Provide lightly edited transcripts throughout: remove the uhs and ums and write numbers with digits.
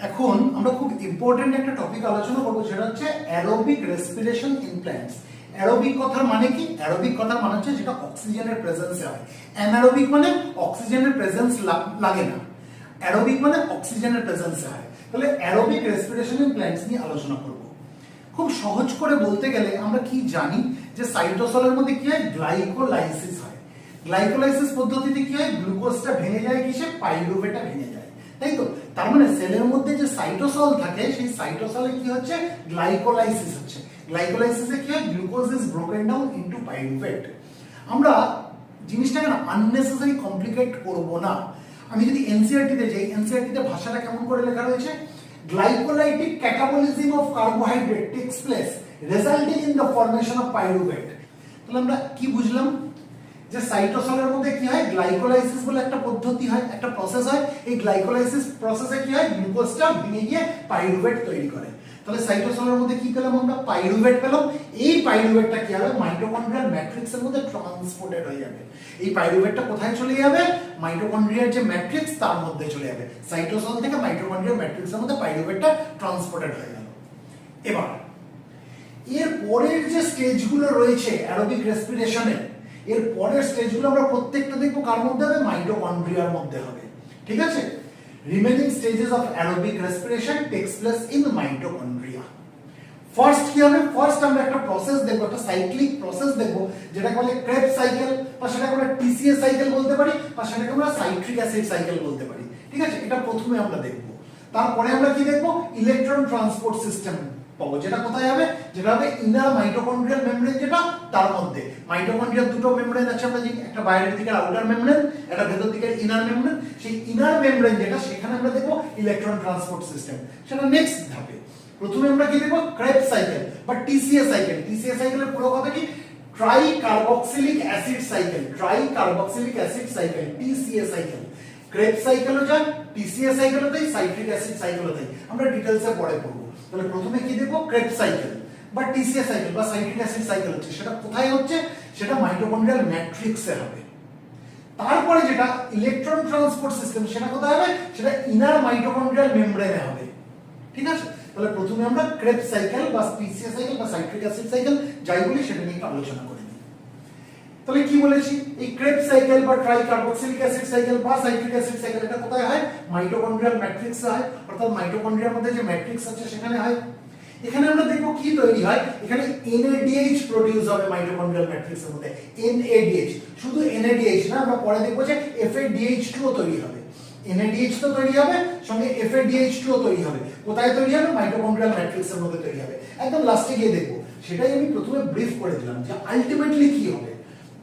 এখন আমরা খুব ইম্পর্টেন্ট একটা টপিক আলোচনা করবো, সেটা হচ্ছে aerobic respiration in plants. Aerobic কথার মানে কি? অ্যারোবিক কথার মানে হচ্ছে যেটা অক্সিজেনের প্রেজেন্সে হয়। অ্যানারোবিক মানে অক্সিজেনের প্রেজেন্স লাগে না, অ্যারোবিক মানে অক্সিজেনের প্রেজেন্সে হয়। তাহলে অ্যারোবিক রেসপিরেশন ইন প্ল্যান্টস নিয়ে আলোচনা করব। খুব সহজ করে বলতে গেলে আমরা কি জানি যে সাইটোসলের মধ্যে কি হয়? গ্লাইকোলাইসিস হয়। গ্লাইকোলাইসিস পদ্ধতিতে কি হয়? গ্লুকোজটা ভেঙে যায় কিসে? পাইরুভেটে ভেঙে যায়, তাই তো? তার মানে সেলের মধ্যে যে সাইটোসল থাকে সেই সাইটোসলে কি হচ্ছে? গ্লাইকোলাইসিস হচ্ছে। গ্লাইকোলাইসিসে কি হয়? Glucose is broken down into pyruvate. আমরা জিনিসটাকে না আননেসেসারি কমপ্লিকেট করব না। আমি যদি এনসিইআরটি তে যাই, এনসিইআরটি তে ভাষাটা কেমন করে লেখা রয়েছে? Glycolytic catabolism of carbohydrate takes place resulting in the formation of pyruvate. তাহলে আমরা কি বুঝলাম? যে সাইটোসলের মধ্যে কি হয়? গ্লাইকোলাইসিস বলে একটা পদ্ধতি হয়, একটা প্রসেস হয়। এই গ্লাইকোলাইসিস প্রসেসে কি হয়? গ্লুকোজটা ভেঙে গিয়ে পাইরুভেট তৈরি করে। তাহলে সাইটোসলের মধ্যে কি পেলাম আমরা? পাইরুভেট পেলাম। এই পাইরুভেটটা কি হবে? মাইটোকন্ড্রিয়াল ম্যাট্রিক্সের মধ্যে ট্রান্সপোর্টেড হয়ে যাবে। এই পাইরুভেটটা কোথায় চলে যাবে? মাইটোকন্ড্রিয়ার যে ম্যাট্রিক্স তার মধ্যে চলে যাবে। সাইটোসল থেকে মাইটোকন্ড্রিয়াল ম্যাট্রিক্সের মধ্যে পাইরুভেটটা ট্রান্সপোর্টেড হয়ে গেল। এবার এর পরের যে স্টেজগুলো রয়েছে অ্যারোবিক রেসপিরেশনে, এর পরের স্টেজগুলো আমরা প্রত্যেকটা দেখবো কার মধ্যে হবে? মাইটোকন্ড্রিয়ার মধ্যে হবে, ঠিক আছে? Remaining stages of aerobic respiration tax place in mitochondria. First কি হবে? ফার্স্ট আমরা একটা প্রসেস দেখবো, একটা সাইক্লিক প্রসেস দেখবো, যেটাকে বলে ক্রেবস সাইকেল, বা সেটাকে আমরা টিসিএস সাইকেল বলতে পারি, বা সেটাকে আমরা সাইট্রিক অ্যাসিড সাইকেল বলতে পারি, ঠিক আছে? এটা প্রথমে আমরা দেখবো। তারপরে আমরা কি দেখবো? ইলেকট্রন ট্রান্সপোর্ট সিস্টেম পাবো, যেটা কোথায় হবে? যেটা হবে ইনার মাইটোকন্ড্রিয়াল মেমব্রেন, যেটা তার মধ্যে মাইটোকন্ড্রিয়ার দুটো মেমব্রেন আছে আমরা জানি, একটা বাইরের দিকের আউটার মেমব্রেন, একটা ভেতর দিকের ইনার মেমব্রেন। সেই ইনার মেমব্রেন যেটা, সেখানে আমরা দেখবো ইলেকট্রন ট্রান্সপোর্ট সিস্টেম, সেটা নেক্সট ধাপে। প্রথমে আমরা কি দেখবো? ক্রেবস সাইকেল বা টিসিএস সাইকেল। টিসিএস সাইকেলের পুরো কথা কি? Try carboxylic acid cycle. Try carboxylic acid cycle, TCS cycle. Krebs সাইকেলও যা, টিসিএস সাইকেলও তাই, সাইট্রিক অ্যাসিড সাইকেলও তাই। আমরা ডিটেইলসে পরে পড়বো। তাহলে প্রথমে কি দেখবো? ক্রেবস সাইকেল বা টিসিএস সাইকেল বা সাইট্রিক অ্যাসিড সাইকেল হচ্ছে, সেটা কোথায় হচ্ছে? সেটা মাইটোকন্ড্রিয়াল ম্যাট্রিক্সে হবে। তারপরে যেটা ইলেকট্রন ট্রান্সপোর্ট সিস্টেম, সেটা কোথায় হবে? সেটা ইনার মাইটোকন্ড্রিয়াল মেমব্রেনে হবে, ঠিক আছে? তাহলে প্রথমে আমরা ক্রেবস সাইকেল বা টিসিএস সাইকেল বা সাইট্রিক অ্যাসিড সাইকেল যাই বলি সেটা নিয়ে একটু আলোচনা করে নিই। তাহলে কি বলেছি? এই ক্রেবস সাইকেল বা ট্রাই কার্বক্সিলিক অ্যাসিড সাইকেল বা সাইট্রিক অ্যাসিড সাইকেল, এটা কোথায় হয়? মাইটোকন্ড্রিয়াল ম্যাট্রিক্সে হয়, অর্থাৎ মাইটোকন্ড্রিয়ার মধ্যে যে ম্যাট্রিক্স আছে সেখানে হয়। এখানে আমরা দেখব কি তৈরি হয়। এখানে NADH প্রোডিউস হবে মাইটোকন্ড্রিয়াল ম্যাট্রিক্সের মধ্যে। NADH, শুধু NADH না, আমরা পরে দেখব যে FADH2 ও তৈরি হবে। NADH তো তৈরি হবে, সঙ্গে FADH2 ও তৈরি হবে। কোথায় তৈরি হবে? মাইটোকন্ড্রিয়াল ম্যাট্রিক্সের মধ্যে তৈরি হবে। একদম লাস্টে গিয়ে দেখব। সেটাই আমি প্রথমে ব্রিফ করে দিলাম যে আলটিমেটলি কি হবে।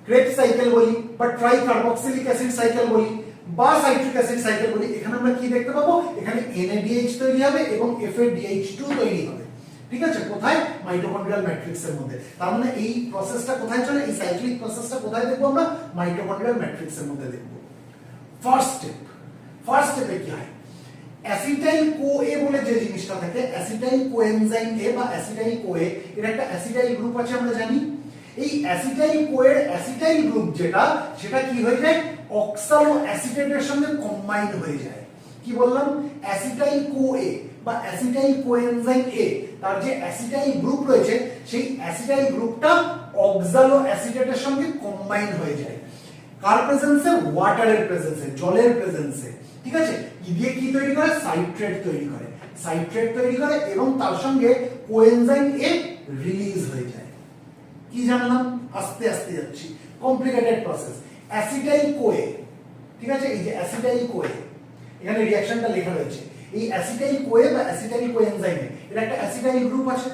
ক্রেবস সাইকেল বলি বা ট্রাই কার্বক্সিলিক অ্যাসিড সাইকেল বলি বা সাইট্রিক অ্যাসিড সাইকেল বলি, এখানে আমরা কি দেখতে পাবো? এখানে NADH তৈরি হবে এবং FADH2 তৈরি হবে, ঠিক আছে? কোথায়? মাইটোকন্ড্রিয়াল ম্যাট্রিক্সের মধ্যে। তার মানে এই প্রসেসটা কোথায় চলে? এই সাইক্লিক প্রসেসটা কোথায় দেখবো আমরা? মাইটোকন্ড্রিয়াল ম্যাট্রিক্সের মধ্যে দেখবো। ফার্স্ট স্টেপে কি হয়? অ্যাসিটাইল কোএ বলে যে জিনিসটা থাকে, অ্যাসিটাইল কোএনজাইম এ বা অ্যাসিটাইল কোএ, এর একটা অ্যাসিটাইল গ্রুপ আছে আমরা জানি। এই অ্যাসিটাইল কোএর অ্যাসিটাইল গ্রুপ যেটা, সেটা কি হয়ে যায়? অক্সালো অ্যাসিটেটের সঙ্গে কম্বাইন হয়ে যায়। কি বললাম? অ্যাসিটাইল কোএ বা অ্যাসিটাইল কোএনজাইম এ, তার যে অ্যাসিটাইল গ্রুপ রয়েছে সেই অ্যাসিটাইল গ্রুপটা অক্সালো অ্যাসিটেটের সঙ্গে কম্বাইন হয়ে যায়। কার প্রেজেন্সে? ওয়াটারের প্রেজেন্সে, জলের প্রেজেন্সে, ঠিক আছে? দিয়ে কি তৈরি করে? সাইট্রেট তৈরি করে। সাইট্রেট তৈরি করে এবং তার সঙ্গে কোএনজাইম এ রিলিজ হয়ে যায়। কি জানলাম? আস্তে আস্তে যাচ্ছি, কমপ্লিকেটেড প্রসেস। অ্যাসিটাইল কোএ, ঠিক আছে? এই যে অ্যাসিটাইল কোএ, এখানে রিঅ্যাকশনটা লেখা রয়েছে। এই অ্যাসিটাইল কোএ বা অ্যাসিটাইল কোএনজাইমে এর একটা অ্যাসিটাইল গ্রুপ আছে।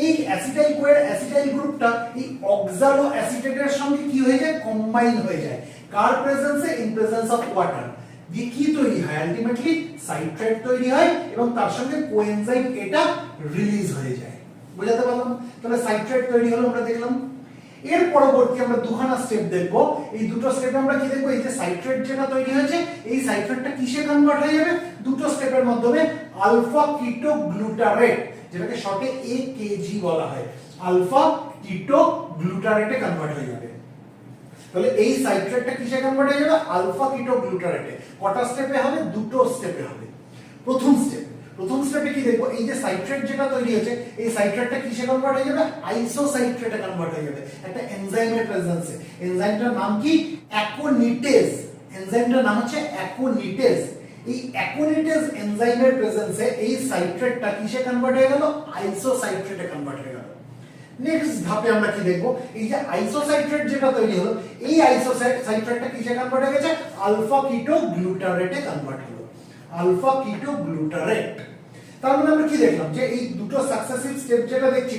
এই অ্যাসিটাইল কোএর অ্যাসিটাইল গ্রুপটা এই অক্সালো অ্যাসিটেটের সঙ্গে কি হয়ে যায়? কম্বাইন হয়ে যায়। কার প্রেজেন্সে? In presence of water. দিয়ে কি তৈরি হয়? আলটিমেটলি সাইট্রেট তৈরি হয় এবং তার সঙ্গে কোএনজাইম এটা রিলিজ হয়ে যায়। বুঝাতে পারলাম? তাহলে সাইট্রেট তৈরি হলো, আমরা দেখলাম। এর পরবর্তী আমরা দুখানা স্টেপ দেখব। এই দুটো স্টেপে আমরা কি দেখব? এই যে সাইট্রেট যেটা তৈরি হয়েছে, এই সাইট্রেটটা কিসে কনভার্ট হয়ে যাবে? দুটো স্টেপের মাধ্যমে আলফা কিটো গ্লুটারেট, যেটাকে শর্টে AKG বলা হয়, আলফা কিটো গ্লুটারেটে কনভার্ট হয়ে যাবে। তাহলে এই সাইট্রেটটা কিসে কনভার্ট হয়ে যাবে? আলফা কিটো গ্লুটারেটে। কটা স্টেপে হবে? দুটো স্টেপে হবে। প্রথম স্টেপ, স্টেপে কি দেখবো, এই যে সাইট্রেট যেটা তৈরি হয়েছে এই সাইট্রেটটা কিসে কনভার্ট হয়ে যাবে, আইসোসাইট্রেটে কনভার্ট হয়ে যাবে একটা এনজাইমের প্রেজেন্সে। এনজাইমটার নাম কি, অ্যাকোনিটেজ। এনজাইমটার নাম হচ্ছে অ্যাকোনিটেজ। এই অ্যাকোনিটেজ এনজাইমের প্রেজেন্সে এই সাইট্রেটটা কিসে কনভার্ট হয়ে গেল, আইসোসাইট্রেটে কনভার্ট হয়ে গেল। নেক্সট ধাপে আমরা কি দেখবো, এই যে আইসোসাইট্রেট যেটা তৈরি হলো এই আইসোসাইট্রেটটা কিসে কনভার্ট হয়ে গেছে, আলফা কিটো গ্লুটারেটে কনভার্ট হলো, আলফা কিটো গ্লুটারেট। তার মানে আমরা কি দেখলাম, যে এই দুটো সাকসেসিভ স্টেপ যেটা দেখছি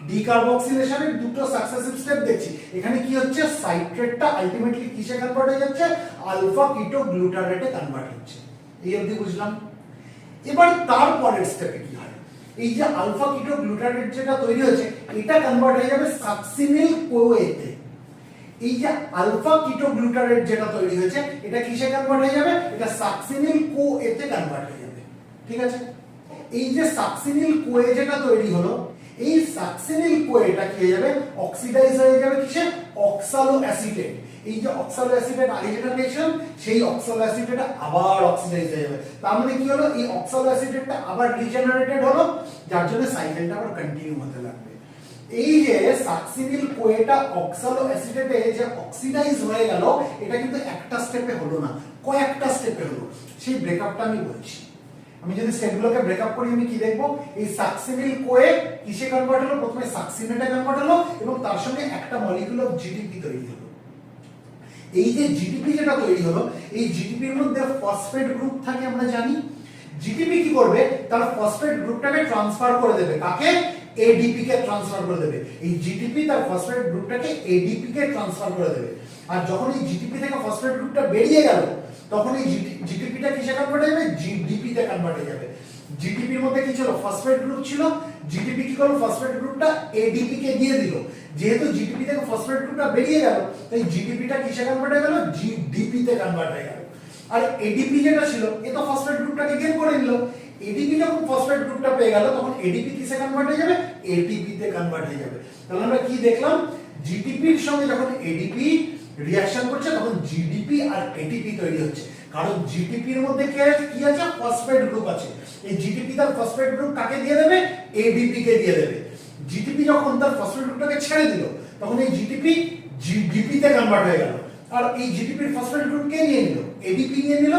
ডিকার্বক্সিলেশনের দুটো সাকসেসিভ স্টেপ দেখছি, এখানে কি হচ্ছে, সাইট্রেটটা আলটিমেটলি কিসে কনভার্ট হয়ে যাচ্ছে, আলফা কিটো গ্লুটারেটে কনভার্ট হচ্ছে। এই অবধি বুঝলাম। এবার তারপরের স্টেপে কি হয়, এই যে আলফা কিটো গ্লুটারেট যেটা তৈরি হচ্ছে এটা কনভার্ট হয়ে যাবে সাকসিনিল কোয়েতে। এই যে আলফা কিটো গ্লুটারেট যেটা তৈরি হয়েছে এটা কিসে কনভার্ট হয়ে যাবে, এটা সাকসিনিল কোয়েতে কনভার্ট হয়ে যাবে। ঠিক আছে, এই যে সাকসিনিল কোয়ে যেটা তৈরি হলো এই সাকসিনিল কোয়েটা কি হয়ে যাবে, অক্সিডাইজ হয়ে যাবে কিসে, অক্সালো অ্যাসিটেট। এই যে অক্সালো অ্যাসিটেট আগে যেটা পেয়েছিলাম সেই অক্সালো অ্যাসিটেটটা আবার অক্সিডাইজ হয়ে যাবে। তার মানে কি হলো, এই অক্সালো অ্যাসিটেটটা আবার রিজেনারেটেড হলো, যার জন্য সাইকেলটা আবার কন্টিনিউ হতে লাগবে। এই যে সাকসিনিল কোয়েটা অক্সালো অ্যাসিটেটে যে অক্সিডাইজ হয়ে গেল এটা কিন্তু একটা স্টেপে হলো না, কয়েকটা স্টেপে হলো। সেই ব্রেকআপটা আমি বলছি। আমি যদি স্টেপগুলোকে ব্রেকআপ করি আমি কি দেখবো, এই সাকসিনিল কোয়ে কিসে কনভার্ট হলো, প্রথমে সাকসিনেটে কনভার্ট হলো এবং তার সঙ্গে একটা মলিকিউল অফ জিটিপি তৈরি হলো। এই যে জিটিপি যেটা তৈরি হলো এই জিটিপির মধ্যে ফসফেট গ্রুপ থাকে আমরা জানি। জিটিপি কি করবে, তার ফসফেট গ্রুপটাকে ট্রান্সফার করে দেবে, কাকে, এডিপি কে ট্রান্সফার করে দেবে। এই জিটিপি তার ফসফেট গ্রুপটাকে এডিপি কে ট্রান্সফার করে দেবে। আর যখন এই জিটিপি থেকে ফসফেট গ্রুপটা বেরিয়ে গেল তখন এই জিটিপিটা কিসে কনভার্ট হয়ে যাবে, জিডিপি তে কনভার্ট হয়ে যাবে। জিটিপির মধ্যে কি ছিল, ফসফেট গ্রুপ ছিল, জিটিপি কি করলো, ফসফেট গ্রুপটা এডিপি কে দিয়ে দিল। যেহেতু জিটিপি থেকে ফসফেট গ্রুপটা বেরিয়ে গেল তাই জিটিপিটা কিসে কনভার্ট হয়ে গেল, জিডিপি তে কনভার্ট হয়ে গেল। আর এডিপি যেটা ছিল এ তো ফসফেট গ্রুপটাকে গেইন করে নিল। এডিপি যখন ফসফেট গ্রুপটা পেয়ে গেল তখন এডিপি কিসে কনভার্ট হয়ে যাবে, এটিপি তে কনভার্ট হয়ে যাবে। তাহলে আমরা কি দেখলাম, জিটিপির সঙ্গে যখন এডিপি রিঅ্যাকশন করছে তখন জিডিপি আর এটিপি তৈরি হচ্ছে, কারণ জিটিপির মধ্যে কি আছে, ফসফেট গ্রুপ আছে। এই জিটিপি তার ফসফেট গ্রুপ কাকে দিয়ে দেবে, এডিপি কে দিয়ে দেবে। জিটিপি যখন তার ফসফেট গ্রুপটাকে ছেড়ে দিল তখন এই জিটিপি জিডিপি তে কনভার্ট হয়ে গেল। আর এই জিটিপির ফসফেট গ্রুপ কে নিয়ে নিল, এডিপি নিয়ে নিল।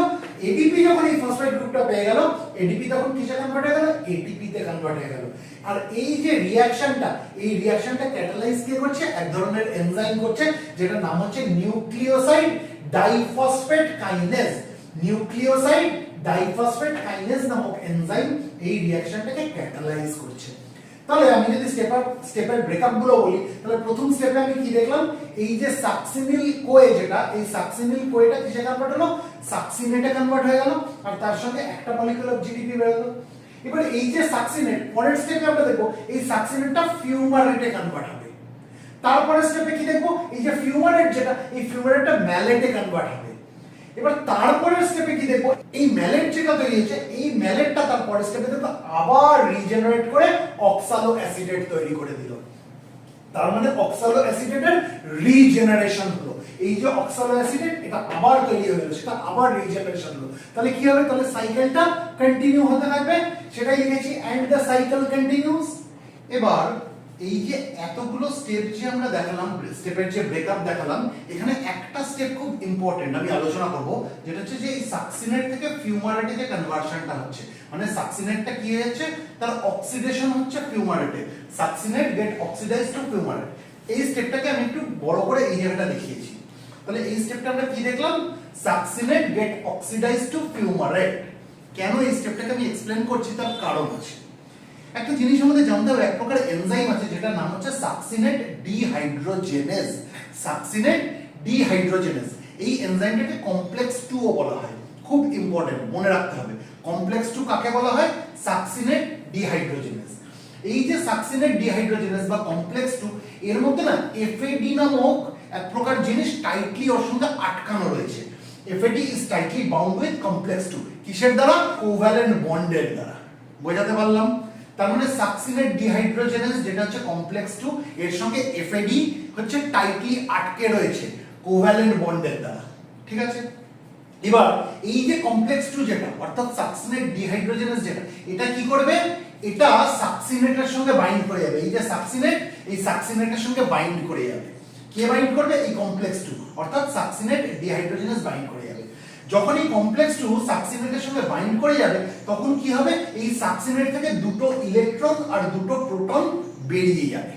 এডিপি যখন এই ফসফেট গ্রুপটা পেয়ে গেল এডিপি তখন কিসে কনভার্ট হয়ে গেল, এটিপি তে কনভার্ট হয়ে গেল। আর এই যে রিঅ্যাকশনটা এই রিঅ্যাকশনটা ক্যাটালাইজ কে করছে, এক ধরনের এনজাইম করছে যেটার নাম হচ্ছে nucleoside diphosphate kinase. Nucleoside diphosphate kinase নামক এনজাইম এই রিঅ্যাকশনটাকে ক্যাটালাইজ করছে। তাহলে আমি যদি স্টেপের ব্রেকআপ গুলো বলি তাহলে প্রথম স্টেপে আমি কি দেখলাম, এই যে সাকসিনিল কোয়ে যেটা এই সাকসিনিল কোয়েটা কিসে কনভার্ট হলো, সাকসিনেটে কনভার্ট হয়ে গেল আর তার সঙ্গে একটা মলিকিউল অফ জিডিপি বের হলো। এবার এই যে সাকসিনেট পরের স্টেপে আমরা দেখব এই সাকসিনেটটা ফিউমারেটে কনভার্ট হবে। তারপরের স্টেপে কি দেখব, এই যে ফিউমারেট যেটা এই ফিউমারেটটা ম্যালেটে কনভার্ট হবে। এবার তারপরের স্টেপে কি দেখব, এই ম্যালেট যেটা তৈরি হয়েছে এই ম্যালেটটা তারপরের স্টেপে দেখব আবার রিজেনারেট করে অক্সালো অ্যাসিটেট তৈরি করে দিল। তার মানে অক্সালো অ্যাসিটেটের রিজেনারেশন হলো। এই যে অক্সালো অ্যাসিটেট এটা আবার তৈরি হয়ে গেল, সেটা আবার রিজেনারেশন হলো। তাহলে কি হবে, তাহলে সাইকেলটা কন্টিনিউ হতে থাকবে, সেটাই লিখেছি এন্ড দ্য সাইকেল কন্টিনিউস। এবার এই যে এতগুলো স্টেপ যে আমরা দেখালাম, স্টেপের যে ব্রেকআপ দেখালাম, এখানে একটা স্টেপ খুব ইম্পর্টেন্ট আমি আলোচনা করব, যেটা হচ্ছে যে এই সাকসিনেট থেকে ফিউমারেটে যে কনভার্সনটা হচ্ছে, মানে সাকসিনেটটা কি হচ্ছে, তার অক্সিডেশন হচ্ছে ফিউমারেটে, succinate gate oxidized to fumarate. এই স্টেপটাকে আমি একটু বড় করে এই জায়গাটা দেখিয়েছি। তাহলে এই স্টেপটা আমরা কি দেখলাম, succinate gate oxidized to fumarate. কেন এই স্টেপটাকে আমি এক্সপ্লেন করছি, তার কারণ আছে। একটা জিনিস আমাদের জানতে হবে, এক প্রকার এনজাইম আছে যেটার নাম হচ্ছে সাকসিনেট ডিহাইড্রোজেনেজ। সাকসিনেট ডিহাইড্রোজেনেজ এই এনজাইমটাকে কমপ্লেক্স 2 ও বলা হয়। খুব ইম্পর্টেন্ট, মনে রাখতে হবে কমপ্লেক্স 2 কাকে বলা হয়, সাকসিনেট ডিহাইড্রোজেনেজ। এই যে সাকসিনেট ডিহাইড্রোজেনেজ বা কমপ্লেক্স 2 এর মধ্যে না এফএডি নামক এক প্রকার জিনিস টাইটলি ওর সঙ্গে আটকানো রয়েছে। FAD is tightly bound with complex 2 কিসের দ্বারা, কোভ্যালেন্ট বন্ডের দ্বারা। বোঝাতে পারলাম? তার মানে সাকসিনেট ডিহাইড্রোজেনেজ যেটা হচ্ছে কমপ্লেক্স 2 এর সঙ্গে এফএডি হচ্ছে টাইটলি আটকে রয়েছে কোভ্যালেন্ট বন্ডের দ্বারা। ঠিক আছে, এবার এই যে কমপ্লেক্স 2 যেটা অর্থাৎ সাকসিনেট ডিহাইড্রোজেনেস যেটা, এটা কি করবে, এটা সাকসিনেটের সঙ্গে বাইন্ড করে যাবে। এই যে সাকসিনেট, এই সাকসিনেটের সঙ্গে বাইন্ড করে যাবে। কে বাইন্ড করবে? এই কমপ্লেক্স 2 অর্থাৎ সাকসিনেট ডিহাইড্রোজেনেস বাইন্ড করে যাবে। যখন এই কমপ্লেক্স 2 সাকসিনেটের সঙ্গে বাইন্ড করে যাবে তখন কি হবে, এই সাকসিনেট থেকে দুটো ইলেকট্রন আর দুটো প্রোটন বেরিয়ে যাবে।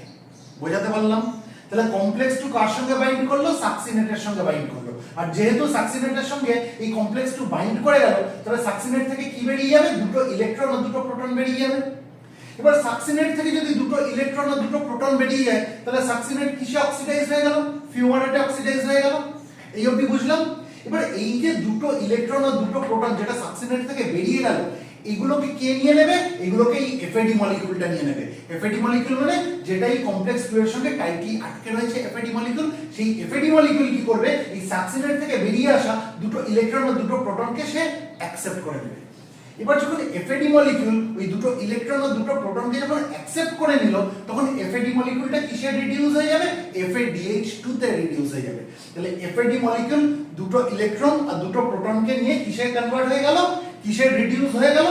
বোঝাতে পারলাম? তাহলে কমপ্লেক্স 2 কার সঙ্গে বাইন্ড করলো? সাকসিনেটের সঙ্গে বাইন্ড করলো। আর যেহেতু সাকসিনেটের সঙ্গে এই কমপ্লেক্স 2 বাইন্ড করে গেল, তাহলে সাকসিনেট থেকে কি বেরিয়ে যাবে? দুটো ইলেকট্রন আর দুটো প্রোটন বেরিয়ে যাবে। এবার সাকসিনেট থেকে যদি দুটো ইলেকট্রন আর দুটো প্রোটন বেরিয়ে যায়, তাহলে সাকসিনেট কিসে অক্সিডাইজ হয়ে গেল? ফিউমারেটে অক্সিডাইজ হয়ে গেল। এই অবধি বুঝলাম? এবার এই যে দুটো ইলেকট্রন আর দুটো প্রোটন যেটা সাকসিনেট থেকে বেরিয়ে গেল, এগুলোকে কে নিয়ে নেবে? এগুলোকে এই এফএডি মলিকিউলটা নিয়ে নেবে। এফএডি মলিকিউল মানে যেটা এই কমপ্লেক্স 2 এর সঙ্গে টাইটলি আটকে রয়েছে এফএডি মলিকিউল। সেই এফএডি মলিকিউল কি করবে? এই সাকসিনেট থেকে বেরিয়ে আসা দুটো ইলেকট্রন আর দুটো প্রোটনকে সে অ্যাকসেপ্ট করে নেবে। এবার যখন এফএডি মলিকিউল ওই দুটো ইলেকট্রন আর দুটো প্রোটনকে যখন অ্যাকসেপ্ট করে নিল, তখন এফএডি মলিকিউলটা কিসে রিডিউস হয়ে যাবে? FADH2 তে রিডিউস হয়ে যাবে। তাহলে এফএডি মলিকিউল দুটো ইলেকট্রন আর দুটো প্রোটনকে নিয়ে কিসে কনভার্ট হয়ে গেল? কিসে রিডিউস হয়ে গেল?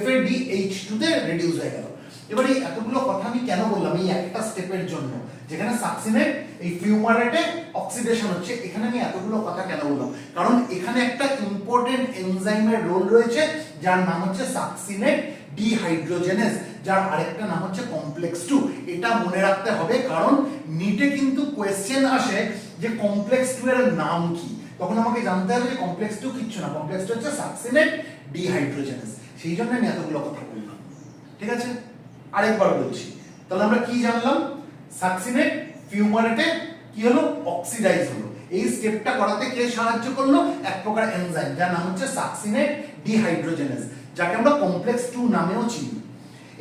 FADH2 তে রিডিউস হয়ে গেল। এবার এই এতগুলো কথা আমি কেন বললাম? এই একটা স্টেপের জন্য, যেখানে সাকসিনেট এই ফিউমারেটে অক্সিডেশন হচ্ছে, এখানে আমি এতগুলো কথা কেন বললাম? কারণ এখানে একটা ইম্পর্টেন্ট এনজাইমের রোল রয়েছে, যার নাম হচ্ছে সাকসিনেট ডিহাইড্রোজেনেস, যার আরেকটা নাম হচ্ছে কমপ্লেক্স 2। এটা মনে রাখতে হবে, কারণ নিটে কিন্তু কোয়েশ্চেন আসে যে কমপ্লেক্স 2 এর নাম কি। তখন আমাকে জানতে হবে যে কমপ্লেক্স 2 কিচ্ছু না, কমপ্লেক্স 2 হচ্ছে সাকসিনেট ডিহাইড্রোজেনেস। সেই জন্য আমি এতগুলো কথা বললাম। ঠিক আছে, আরেকবার বলছি। তাহলে আমরা কি জানলাম? সাকসিনেট ফিউমারেটে কি হলো? অক্সিডাইজ হলো। এই স্টেপটা করাতে কে সাহায্য করলো? এক প্রকার এনজাইম, যার নাম হচ্ছে সাকসিনেট ডিহাইড্রোজেনেস, যাকে আমরা কমপ্লেক্স 2 নামেও চিনি।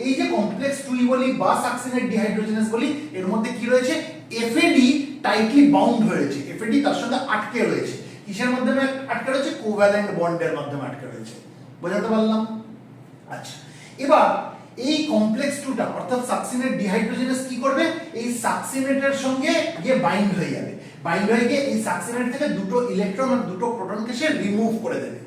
এই যে কমপ্লেক্স 2 বলি বা সাকসিনেট ডিহাইড্রোজেনেস বলি, এর মধ্যে কি রয়েছে? এফএডি টাইটলি বাউন্ড হয়েছে। এফএডি তার সঙ্গে আটকে রয়েছে। কিসের মাধ্যমে আটকে রয়েছে? কোভ্যালেন্ট বন্ডের মাধ্যমে আটকে রয়েছে। বোঝাতে পারলাম? আচ্ছা, এবার এই কমপ্লেক্স 2টা অর্থাৎ সাকসিনেট ডিহাইড্রোজেনেস কি করবে? এই সাকসিনেটের সঙ্গে গিয়ে বাইন্ড হয়ে যাবে। বাইন্ড হয়ে গিয়ে এই সাকসিনেট থেকে দুটো ইলেকট্রন আর দুটো প্রোটনকে সে রিমুভ করে দেবে।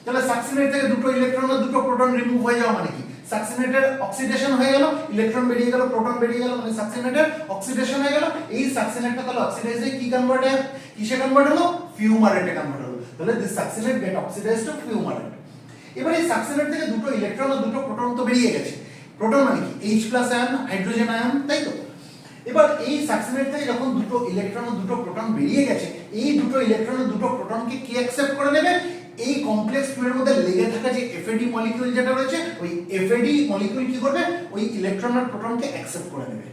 তাহলে সাকসিনেট থেকে দুটো ইলেকট্রন আর দুটো প্রোটন রিমুভ হয়ে যাওয়া মানে কি? সাকসিনেটের অক্সিডেশন হয়ে গেল, ইলেকট্রন বেরিয়ে গেল, প্রোটন বেরিয়ে গেল, মানে সাকসিনেটের অক্সিডেশন হয়ে গেল। এই সাকসিনেটটা তাহলে অক্সিডাইজ হয়ে কি কনভার্ট হয়? কিসে কনভার্ট হলো? ফিউমারেটে কনভার্ট হলো। তাহলে this succinate gate oxidized to fumarate. এবার এই সাকসিনেট থেকে দুটো ইলেকট্রন আর দুটো প্রোটন তো বেরিয়ে গেছে। প্রোটন মানে কি? H+ আয়ন, হাইড্রোজেন আয়ন, তাই তো? এবার এই সাকসিনেট থেকে যখন দুটো ইলেকট্রন আর দুটো প্রোটন বেরিয়ে গেছে, এই দুটো ইলেকট্রন আর দুটো প্রোটনকে কে অ্যাকসেপ্ট করে নেবে? এই কমপ্লেক্স 2 এর মধ্যে লেগে থাকা যে এফএডি মলিকিউল যেটা রয়েছে, ওই এফএডি মলিকিউল কি করবে? ওই ইলেকট্রন আর প্রোটনকে অ্যাকসেপ্ট করে নেবে।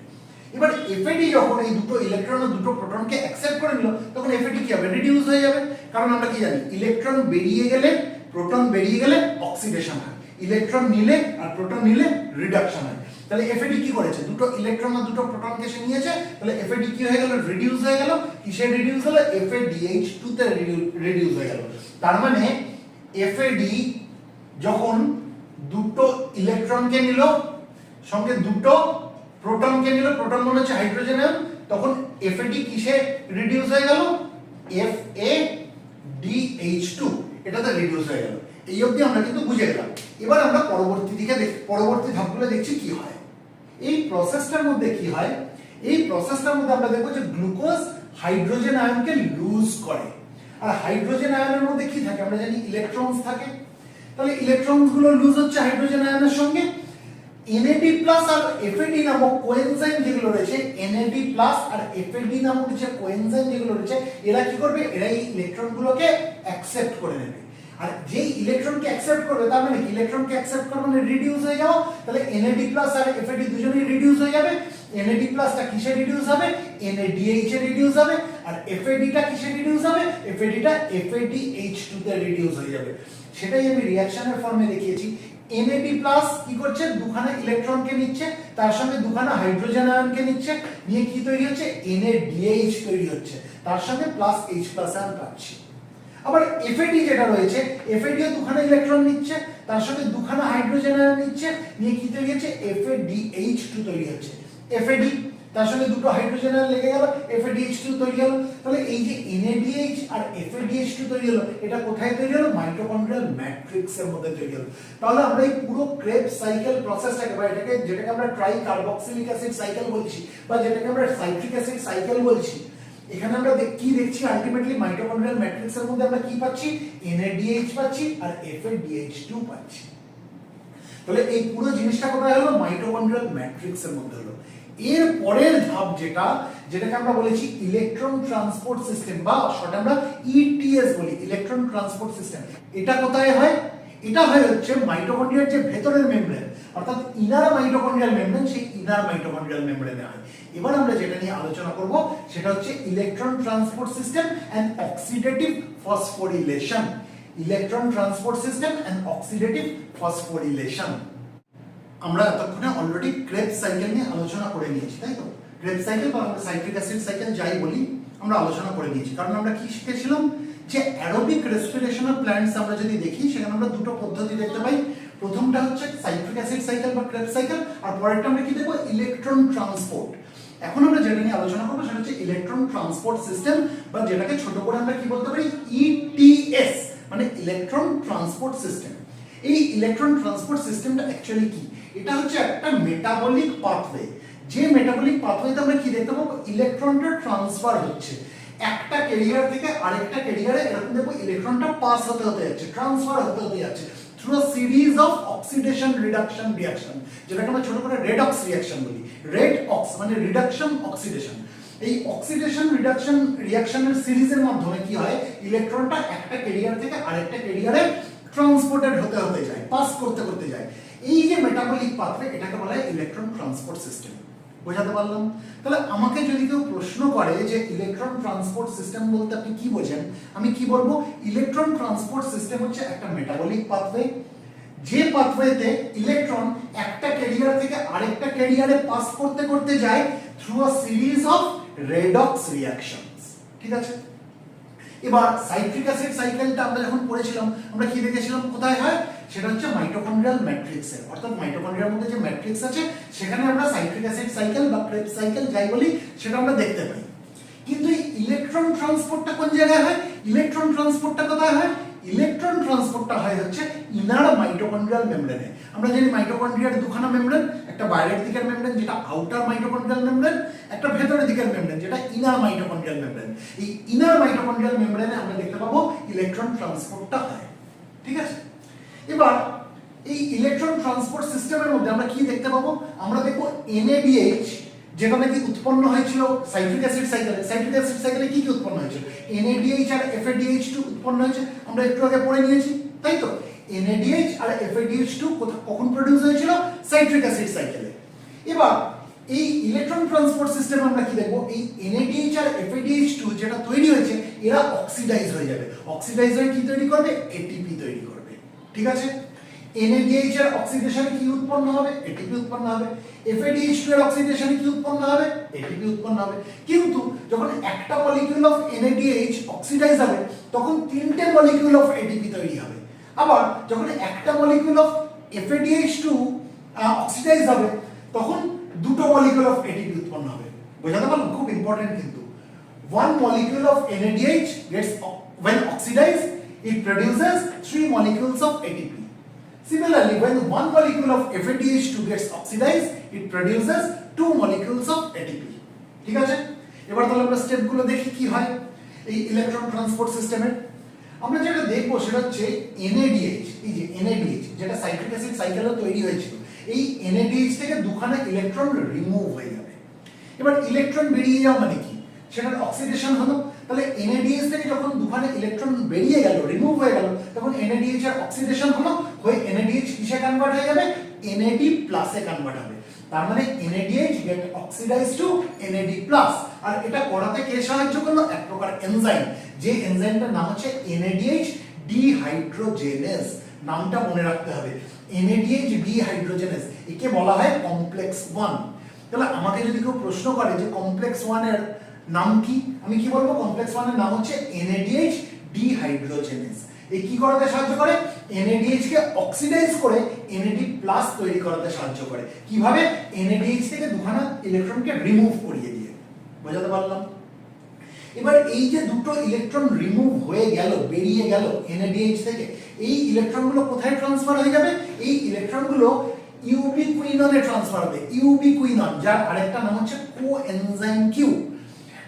এবার এফএডি যখন এই দুটো ইলেকট্রন আর দুটো প্রোটনকে অ্যাকসেপ্ট করে নিল, তখন এফএডি কি হবে? রিডিউস হয়ে যাবে। কারণ আমরা কি জানি? ইলেকট্রন বেরিয়ে গেলে, প্রোটন বেরিয়ে গেলে অক্সিডেশন হয়, ইলেকট্রন নিলে আর প্রোটন নিলে রিডাকশন হয়। তাহলে এফএডি কি করেছে? দুটো ইলেকট্রন আর দুটো প্রোটনকে সে নিয়েছে। তাহলে এফএডি কি হয়ে গেল? রিডিউস হয়ে গেল। কিসে রিডিউস হলো? FADH2 তে রিডিউস হয়ে গেল। তার মানে এফএডি যখন দুটো ইলেকট্রনকে নিল, সঙ্গে দুটো প্রোটনকে নিল, প্রোটন মানে হচ্ছে হাইড্রোজেন আয়ন, তখন এফএডি কিসে রিডিউস হয়ে গেল? FADH2 এটাতে রিডিউস হয়ে গেল। এই অবধি আমরা কিন্তু বুঝে গেলাম। এবার আমরা পরবর্তী ধাপগুলো দেখছি কি হয়। এই প্রসেসটার মধ্যে কি হয়? এই প্রসেসটার মধ্যে আমরা দেখব যে গ্লুকোজ হাইড্রোজেন আয়নকে লুজ করে। আর হাইড্রোজেন আয়নের মধ্যে কি থাকে? আমরা জানি ইলেকট্রনস থাকে। তাহলে ইলেকট্রনস গুলো লুজ হচ্ছে হাইড্রোজেন আয়নের সঙ্গে। NAD+ আর FAD নামক কোএনজাইম যেগুলো রয়েছে, NAD+ আর FAD নামক যে কোএনজাইম যেগুলো রয়েছে, এরা কি করবে? এরা এই ইলেকট্রনগুলোকে অ্যাকসেপ্ট করে নেবে। আর যেই ইলেকট্রনকে অ্যাকসেপ্ট করবে, তার মানে ইলেকট্রনকে অ্যাকসেপ্ট করবে মানে রিডিউস হয়ে যাওয়া। তাহলে NAD+ আর FAD দুজনেই রিডিউস হয়ে যাবে। NAD+ টা কিসে রিডিউস হবে? NADH এ রিডিউস হবে। আর FAD টা কিসে রিডিউস হবে? FAD টা FADH2 তে রিডিউস হয়ে যাবে। সেটাই আমি রিঅ্যাকশনের ফর্মে দেখিয়েছি। NAD+ কি করছে? দুখানা ইলেকট্রনকে নিচ্ছে, তার সঙ্গে দুখানা হাইড্রোজেন আয়নকে নিচ্ছে, নিয়ে কি তৈরি হচ্ছে? NADH তৈরি হচ্ছে, তার সঙ্গে H+ আয়ন পাচ্ছি। আবার FAD যেটা রয়েছে, FAD ও দুখানা ইলেকট্রন নিচ্ছে, তার সঙ্গে দুখানা হাইড্রোজেন আয়ন নিচ্ছে, নিয়ে কি তৈরি হচ্ছে? FADH2 তৈরি হচ্ছে। FAD তার সঙ্গে দুটো হাইড্রোজেন লেগে গেল, FADH2 তৈরি হলো। তাহলে এই যে NADH আর FADH2 তৈরি হলো, এটা কোথায় তৈরি হলো? মাইটোকন্ড্রিয়াল ম্যাট্রিক্সের মধ্যে তৈরি হলো। তাহলে আমরা এই পুরো ক্রেবস সাইকেল প্রসেসটাকে বা এটাকে যেটাকে আমরা ট্রাই কার্বক্সিলিক অ্যাসিড সাইকেল বলছি বা যেটাকে আমরা সাইট্রিক অ্যাসিড সাইকেল বলছি, এখানে আমরা কি দেখছি? আলটিমেটলি মাইটোকন্ড্রিয়াল ম্যাট্রিক্সের মধ্যে আমরা কি পাচ্ছি? NADH পাচ্ছি আর FADH2 পাচ্ছি। তাহলে এই পুরো জিনিসটা কোথায় হলো? মাইটোকন্ড্রিয়াল ম্যাট্রিক্সের মধ্যে হলো। এর পরের ধাপ যেটাকে আমরা বলেছি ইলেকট্রন ট্রান্সপোর্ট সিস্টেম বা শর্ট আমরা ETS বলি, ইলেকট্রন ট্রান্সপোর্ট সিস্টেম। এটা কোথায় হয়? এটা হয় হচ্ছে মাইটোকন্ড্রিয়ার যে ভেতরের মেমব্রেন, অর্থাৎ ইনার মাইটোকন্ড্রিয়াল মেমব্রেন, সেই ইনার মাইটোকন্ড্রিয়াল মেমব্রেনে হয়। এবার আমরা যেটা নিয়ে আলোচনা করব সেটা হচ্ছে electron transport system and oxidative phosphorylation. Electron transport system and oxidative phosphorylation. আমরা এতক্ষণে অলরেডি ক্রেবস সাইকেল নিয়ে আলোচনা করে নিয়েছি, তাই তো? ক্রেবস সাইকেল বা আমরা সাইট্রিক অ্যাসিড সাইকেল যাই বলি, আমরা আলোচনা করে নিয়েছি। কারণ আমরা কি শিখেছিলাম? যে অ্যারোবিক রেসপিরেশনাল প্ল্যান্টস আমরা যদি দেখি, সেখানে আমরা দুটো পদ্ধতি দেখতে পাই। প্রথমটা হচ্ছে সাইট্রিক অ্যাসিড সাইকেল বা ক্রেবস সাইকেল, আর পরেরটা আমরা কি দেখবো? Electron transport. এখন আমরা যেটা নিয়ে আলোচনা করবো সেটা হচ্ছে ইলেকট্রন ট্রান্সপোর্ট সিস্টেম, বা যেটাকে ছোট করে আমরা কি বলতে পারি? ETS, মানে ইলেকট্রন ট্রান্সপোর্ট সিস্টেম। এই ইলেকট্রন ট্রান্সপোর্ট সিস্টেমটা অ্যাকচুয়ালি কি? এটা হচ্ছে একটা মেটাবলিক পাথওয়ে। যে মেটাবলিক পাথওয়েতে আমরা কি দেখতে পাবো? ইলেকট্রনটা ট্রান্সফার হচ্ছে একটা ক্যারিয়ার থেকে আরেকটা ক্যারিয়ারে, এরকম দেখবো ইলেকট্রনটা পাস হতে হতে যাচ্ছে, ট্রান্সফার হতে হতে যাচ্ছে through a series of oxidation reduction reaction, যেটাকে আমরা ছোট করে রেডক্স রিঅ্যাকশন বলি। রেড অক্স মানে রিডাকশন অক্সিডেশন। এই অক্সিডেশন রিডাকশন রিঅ্যাকশনের সিরিজের মাধ্যমে কি হয়? ইলেকট্রনটা একটা ক্যারিয়ার থেকে আরেকটা ক্যারিয়ারে ট্রান্সপোর্টেড হতে হতে যায়, পাস করতে করতে যায়। এই যে মেটাবলিক পাথওয়ে, এটাকে বলা হয় ইলেকট্রন ট্রান্সপোর্ট সিস্টেম। বোঝাতে পারলাম? তাহলে আমাকে যদি কেউ প্রশ্ন করে যে ইলেকট্রন ট্রান্সপোর্ট সিস্টেম বলতে আপনি কি বোঝেন, আমি কি বলবো? ইলেকট্রন ট্রান্সপোর্ট সিস্টেম হচ্ছে একটা মেটাবলিক পাথওয়ে, যে পাথওয়েতে ইলেকট্রন একটা ক্যারিয়ার থেকে আরেকটা ক্যারিয়ারে পাস করতে করতে যায় through a series of redox reactions. ঠিক আছে? এবার সাইট্রিক অ্যাসিড সাইকেলটা আমরা যখন পড়েছিলাম, আমরা কি দেখেছিলাম কোথায় হয়? সেটা হচ্ছে মাইটোকন্ড্রিয়াল ম্যাট্রিক্সে, অর্থাৎ মাইটোকন্ড্রিয়ার মধ্যে যে ম্যাট্রিক্স আছে সেখানে আমরা সাইট্রিক অ্যাসিড সাইকেল বা ক্রেবস সাইকেল যাই বলি সেটা আমরা দেখতে পাই। কিন্তু এই ইলেকট্রন ট্রান্সপোর্টটা কোন জায়গায় হয়? ইলেকট্রন ট্রান্সপোর্টটা কোথায় হয়? ইলেকট্রন ট্রান্সপোর্টটা হয় হচ্ছে ইনার মাইটোকন্ড্রিয়াল মেমব্রেনে। আমরা জানি মাইটোকন্ড্রিয়ার দুখানা মেমব্রেন, একটা বাইরের দিকের মেমব্রেন যেটা আউটার মাইটোকন্ড্রিয়াল মেমব্রেন, একটা ভেতরের দিকের মেমব্রেন যেটা ইনার মাইটোকন্ড্রিয়াল মেমব্রেন। এই ইনার মাইটোকন্ড্রিয়াল মেমব্রেনে আমরা দেখতে পাবো ইলেকট্রন ট্রান্সপোর্টটা হয়। ঠিক আছে? এবার এই ইলেকট্রন ট্রান্সপোর্ট সিস্টেমের মধ্যে আমরা কি দেখতে পাবো? আমরা দেখবো NADH, যেটা নাকি উৎপন্ন হয়েছিল সাইট্রিক অ্যাসিড সাইকেলে। সাইট্রিক অ্যাসিড সাইকেলে কি কি উৎপন্ন হয়েছিল? NADH আর FADH2 উৎপন্ন হয়েছে, আমরা একটু আগে পড়ে নিয়েছি, তাই তো? NADH আর FADH2 কখন প্রডিউস হয়েছিল? সাইট্রিক অ্যাসিড সাইকেলে। এবার এই ইলেকট্রন ট্রান্সপোর্ট সিস্টেম আমরা কি দেখবো? এই NADH আর FADH2 যেটা তৈরি হয়েছে, এরা অক্সিডাইজ হয়ে যাবে। অক্সিডাইজ হয়ে কি তৈরি করবে? ATP তৈরি করবে। ঠিক আছে? NADH এর অক্সিডেশনে কি উৎপন্ন হবে? ATP উৎপন্ন হবে। FADH2 এর অক্সিডেশনে কি উৎপন্ন হবে? ATP উৎপন্ন হবে। কিন্তু যখন একটা মলিকিউল অফ NADH অক্সিডাইজ হবে, তখন তিনটে মলিকিউল অফ ATP তৈরি হবে। আবার যখন একটা মলিকিউল অফ FADH2 অক্সিডাইজ হবে, তখন দুটো মলিকিউল অফ ATP উৎপন্ন হবে। বোঝাতে পারলাম? খুব ইম্পর্টেন্ট কিন্তু। One molecule of NADH gets when oxidized, it produces 3 molecules of ATP. Similarly, when one molecule of FADH2 gets oxidized, it produces 2 molecules of ATP. ঠিক আছে? এবার তাহলে আমরা স্টেপগুলো দেখি কি হয় এই ইলেকট্রন ট্রান্সপোর্ট সিস্টেমের। আমরা যেটা দেখবো সেটা হচ্ছে NADH, এই যে NADH যেটা সাইট্রিক অ্যাসিড সাইকেলে তৈরি হয়েছিল, এই NADH থেকে দুখানা ইলেকট্রন রিমুভ হয়ে যাবে। এবার ইলেকট্রন বেরিয়ে যাওয়া মানে কি? সেটার অক্সিডেশন হলো। তাহলে NADH থেকে যখন দুখানা ইলেকট্রন বেরিয়ে গেল, রিমুভ হয়ে গেল, তখন NADH এর অক্সিডেশন হলো, হয়ে NADH কিসে কনভার্ট হয়ে যাবে? NAD প্লাসে কনভার্ট হবে। তার মানে NADH gets oxidized to NAD plus. আর এটা করাতে কে সাহায্য করলো? এক প্রকার এনজাইম, যে এনজাইমটার নাম হচ্ছে NADH ডিহাইড্রোজেনেজ। নামটা মনে রাখতে হবে, NADH ডিহাইড্রোজেনেজ। একে বলা হয় কমপ্লেক্স 1। তাহলে আমাকে যদি কেউ প্রশ্ন করে যে কমপ্লেক্স 1 এর নাম কি, আমি কি বলবো? কমপ্লেক্স 1 এর নাম হচ্ছে NADH ডিহাইড্রোজেনেজ। এই কি করতে সাহায্য করে? NADH কে অক্সিডাইজ করে NAD+ তৈরি করাতে সাহায্য করে। কিভাবে? NADH থেকে দুখানা ইলেকট্রনকে রিমুভ করিয়ে দিয়ে। বোঝাতে পারলাম? এবার এই যে দুটো ইলেকট্রন রিমুভ হয়ে গেল, বেরিয়ে গেল NADH থেকে, এই ইলেকট্রনগুলো কোথায় ট্রান্সফার হয়ে যাবে? এই ইলেকট্রনগুলো ইউবিকুইননে ট্রান্সফার হবে। ইউবিকুইনন, যার আরেকটা নাম হচ্ছে কোএনজাইম কিউ।